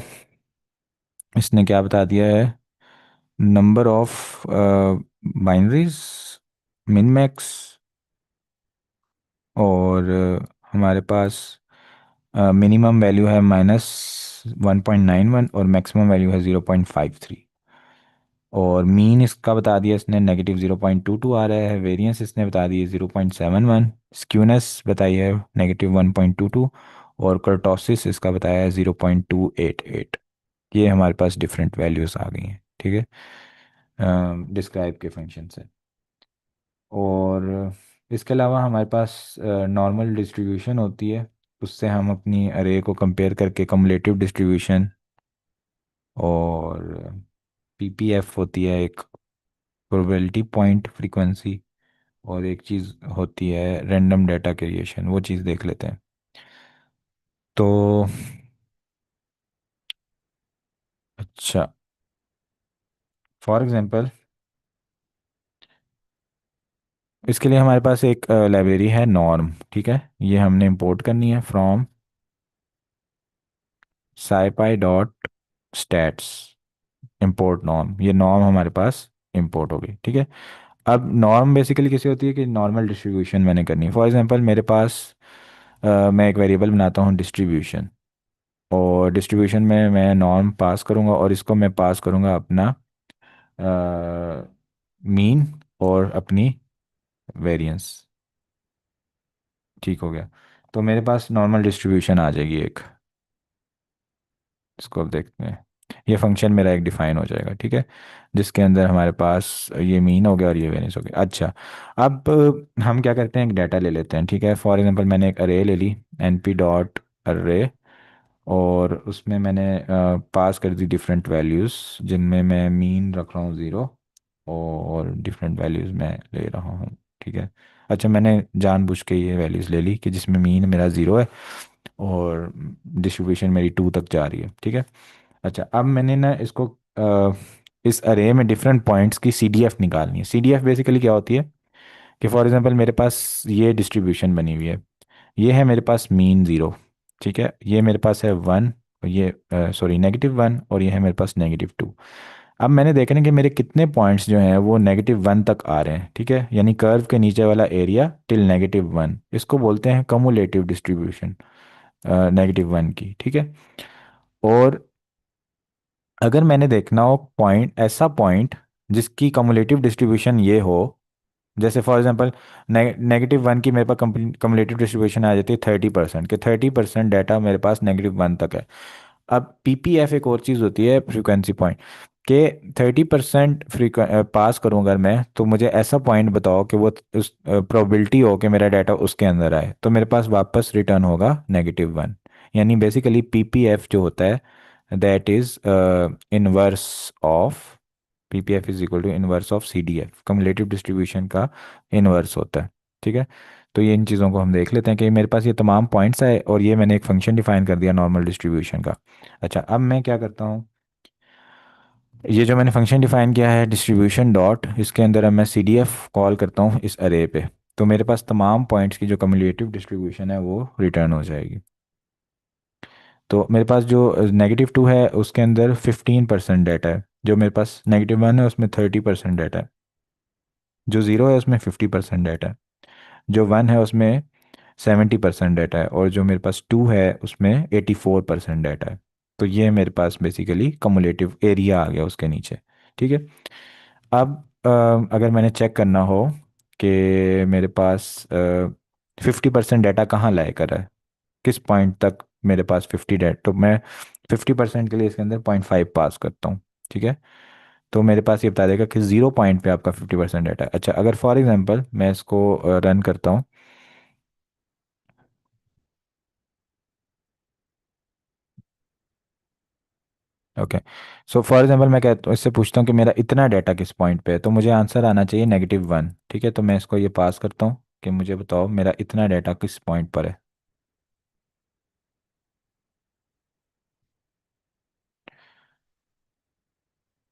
इसने क्या बता दिया है, number of binaries, min max, और हमारे पास मिनिमम वैल्यू है -1.91 और मैक्सिमम वैल्यू है 0.53, और मीन इसका बता दिया इसने -0.22 आ रहा है, वेरिएंस इसने बता दी है 0.71, स्क्यूनेस बताई है -1.22, और कर्टोसिस इसका बताया है 0.288। ये हमारे पास डिफरेंट वैल्यूज़ आ गई हैं, ठीक है, डिस्क्राइब के फंक्शन से। और इसके अलावा हमारे पास नॉर्मल डिस्ट्रीब्यूशन होती है, उससे हम अपनी अरे को कंपेयर करके कम्युलेटिव डिस्ट्रीब्यूशन, और पीपीएफ होती है एक, प्रोबेबिलिटी पॉइंट फ्रीक्वेंसी, और एक चीज़ होती है रैंडम डाटा क्रिएशन, वो चीज़ देख लेते हैं। तो अच्छा, फॉर एग्जांपल इसके लिए हमारे पास एक लाइब्रेरी है नॉर्म, ठीक है, ये हमने इंपोर्ट करनी है from scipy dot stats import norm. ये नॉर्म हमारे पास इंपोर्ट हो गई, ठीक है। अब नॉर्म बेसिकली कैसी होती है कि नॉर्मल डिस्ट्रीब्यूशन मैंने करनी है। फॉर एग्जांपल मेरे पास मैं एक वेरिएबल बनाता हूँ डिस्ट्रीब्यूशन, और डिस्ट्रीब्यूशन में मैं नॉर्म पास करूँगा, और इसको मैं पास करूँगा अपना मीन और अपनी वेरिएंस, ठीक हो गया। तो मेरे पास नॉर्मल डिस्ट्रीब्यूशन आ जाएगी एक, इसको अब देखते हैं। ये फंक्शन मेरा एक डिफाइन हो जाएगा, ठीक है, जिसके अंदर हमारे पास ये मीन हो गया और ये वेरिएंस हो गया। अच्छा, अब हम क्या करते हैं, एक डाटा ले लेते हैं, ठीक है। फॉर एग्जांपल मैंने एक अरे ले ली, np डॉट अरे, और उसमें मैंने पास कर दी डिफरेंट वैल्यूज़, जिनमें मैं मीन रख रहा हूँ 0, और डिफरेंट वैल्यूज़ मैं ले रहा हूँ, ठीक है। अच्छा, मैंने जानबूझ के ये वैल्यूज़ ले ली कि जिसमें मीन मेरा 0 है और डिस्ट्रीब्यूशन मेरी 2 तक जा रही है, ठीक है। अच्छा, अब मैंने ना इसको इस अरे में डिफरेंट पॉइंट्स की सीडीएफ निकालनी है। सीडीएफ बेसिकली क्या होती है कि फॉर एग्जांपल मेरे पास ये डिस्ट्रीब्यूशन बनी हुई है, ये है मेरे पास मीन 0, ठीक है, ये मेरे पास है 1, और ये सॉरी -1, और ये है मेरे पास -2। अब मैंने देखना है कि मेरे कितने पॉइंट्स जो हैं वो -1 तक आ रहे हैं, ठीक है, यानी कर्व के नीचे वाला एरिया टिल -1, इसको बोलते हैं कमुलेटिव डिस्ट्रीब्यूशन -1 की, ठीक है। और अगर मैंने देखना हो पॉइंट, ऐसा पॉइंट जिसकी कमुलेटिव डिस्ट्रीब्यूशन ये हो, जैसे फॉर एग्जांपल -1 की मेरे पास कमुलेटिव डिस्ट्रीब्यूशन आ जाती है 30%, के 30% डाटा मेरे पास -1 तक है। अब पीपीएफ एक और चीज़ होती है, फ्रीक्वेंसी पॉइंट, के 30% पास करूँ अगर मैं, तो मुझे ऐसा पॉइंट बताओ कि वो उस प्रोबेबिलिटी हो कि मेरा डाटा उसके अंदर आए, तो मेरे पास वापस रिटर्न होगा -1। यानी बेसिकली पीपीएफ जो होता है that is inverse of, PPF is equal to inverse of CDF, cumulative distribution का इनवर्स होता है, ठीक है। तो ये इन चीज़ों को हम देख लेते हैं कि मेरे पास ये तमाम पॉइंट्स आए, और ये मैंने एक फंक्शन डिफाइन कर दिया नॉर्मल डिस्ट्रीब्यूशन का। अच्छा, अब मैं क्या करता हूँ, ये जो मैंने फंक्शन डिफाइन किया है डिस्ट्रीब्यूशन डॉट, इसके अंदर अब मैं सी डी एफ कॉल करता हूँ इस अरे पे, तो मेरे पास तमाम पॉइंट्स की जो कम्युलेटिव डिस्ट्रीब्यूशन है वो रिटर्न हो जाएगी। तो मेरे पास जो -2 है उसके अंदर 15% डाटा है, जो मेरे पास -1 है उसमें 30% डाटा है, जो 0 है उसमें 50% डाटा है, जो 1 है उसमें 70% डाटा है, और जो मेरे पास 2 है उसमें 84% डाटा है। तो ये मेरे पास बेसिकली कमुलेटिव एरिया आ गया उसके नीचे, ठीक है। अब अगर मैंने चेक करना हो कि मेरे पास 50% डाटा कहाँ लाई कर रहा है, किस पॉइंट तक मेरे पास 50 डाटा, तो मैं 50% के लिए इसके अंदर 0.5 पास करता हूँ, ठीक है। तो मेरे पास ये बता देगा कि 0 पॉइंट पे आपका 50% डाटा है। अच्छा, अगर फॉर एग्जांपल मैं इसको रन करता हूँ, ओके, सो फॉर एग्जांपल मैं कहता हूँ, इससे पूछता हूँ कि मेरा इतना डाटा किस पॉइंट पे है, तो मुझे आंसर आना चाहिए -1, ठीक है। तो मैं इसको ये पास करता हूँ कि मुझे बताओ मेरा इतना डाटा किस पॉइंट पर है।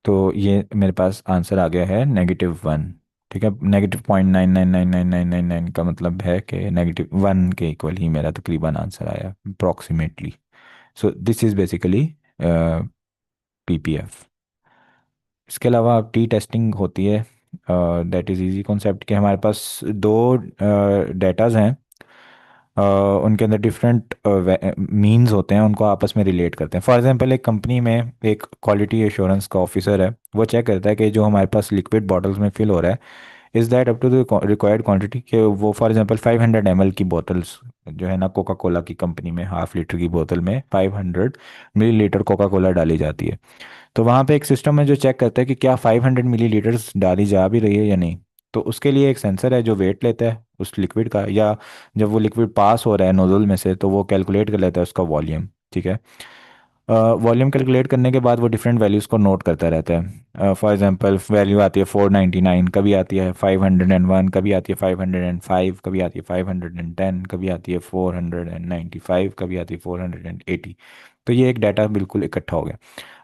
तो ये मेरे पास आंसर आ गया है -1। ठीक है, -0.999999 का मतलब है कि -1 के इक्वल ही मेरा तकरीबन आंसर आया approximately. So this is basically PPF. इसके अलावा टी टेस्टिंग होती है। दैट इज़ इजी कॉन्सेप्ट कि हमारे पास दो डेटाज हैं, उनके अंदर डिफरेंट मीन्स होते हैं, उनको आपस में रिलेट करते हैं। फॉर एग्जांपल, एक कंपनी में एक क्वालिटी एश्योरेंस का ऑफिसर है, वो चेक करता है कि जो हमारे पास लिक्विड बॉटल्स में फिल हो रहा है, is that up to the required quantity. कि वो फॉर एग्जांपल 500 ml की बोतल्स जो है ना, कोका कोला की कंपनी में हाफ लीटर की बोतल में 500 मिलीलीटर कोका कोला डाली जाती है। तो वहाँ पे एक सिस्टम है जो चेक करता है कि क्या 500 मिलीलीटर्स डाली जा भी रही है या नहीं। तो उसके लिए एक सेंसर है जो वेट लेता है उस लिक्विड का, या जब वो लिक्विड पास हो रहा है नोजल में से तो वो कैलकुलेट कर लेता है उसका वॉल्यूम। ठीक है, वॉल्यूम कैलकुलेट करने के बाद वो डिफरेंट वैल्यूज़ को नोट करता रहता है। फॉर एग्जांपल, वैल्यू आती है 499, कभी आती है 501, कभी आती है 505, कभी आती है 510, कभी आती है 495, कभी आती है 480। तो ये एक डाटा बिल्कुल इकट्ठा हो गया।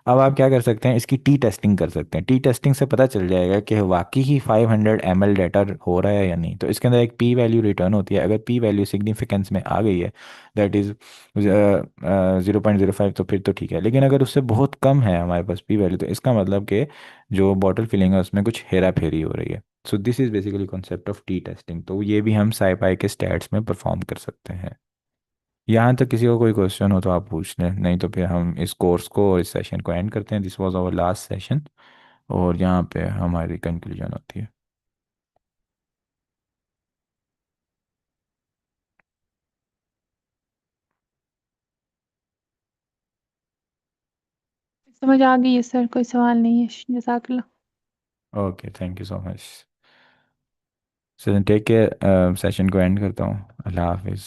अब आप क्या कर सकते हैं, इसकी टी टेस्टिंग कर सकते हैं। टी टेस्टिंग से पता चल जाएगा कि वाकई ही 500 ml डाटा हो रहा है या नहीं। तो इसके अंदर एक पी वैल्यू रिटर्न होती है। अगर पी वैल्यू सिग्निफिकेंस में आ गई है, दैट इज़ 0.05, तो फिर तो ठीक है। लेकिन अगर उससे बहुत कम है हमारे पास पी वैल्यू, तो इसका मतलब कि जो बॉटल फिलिंग है उसमें कुछ हेरा फेरी हो रही है। सो this is basically concept of T testing. तो ये भी हम साइपाई के स्टैट्स में परफॉर्म कर सकते हैं। यहाँ तक किसी को कोई क्वेश्चन हो तो आप पूछ लें, नहीं तो फिर हम इस कोर्स को और इस सेशन को एंड करते हैं। This was our last session, और यहाँ पे हमारी कंक्लूजन होती है। समझ आ गई है सर, कोई सवाल नहीं है। जज़ाकल्लाह। Okay, thank you so much. So take care, session को एंड करता हूँ। अल्लाह हाफिज़।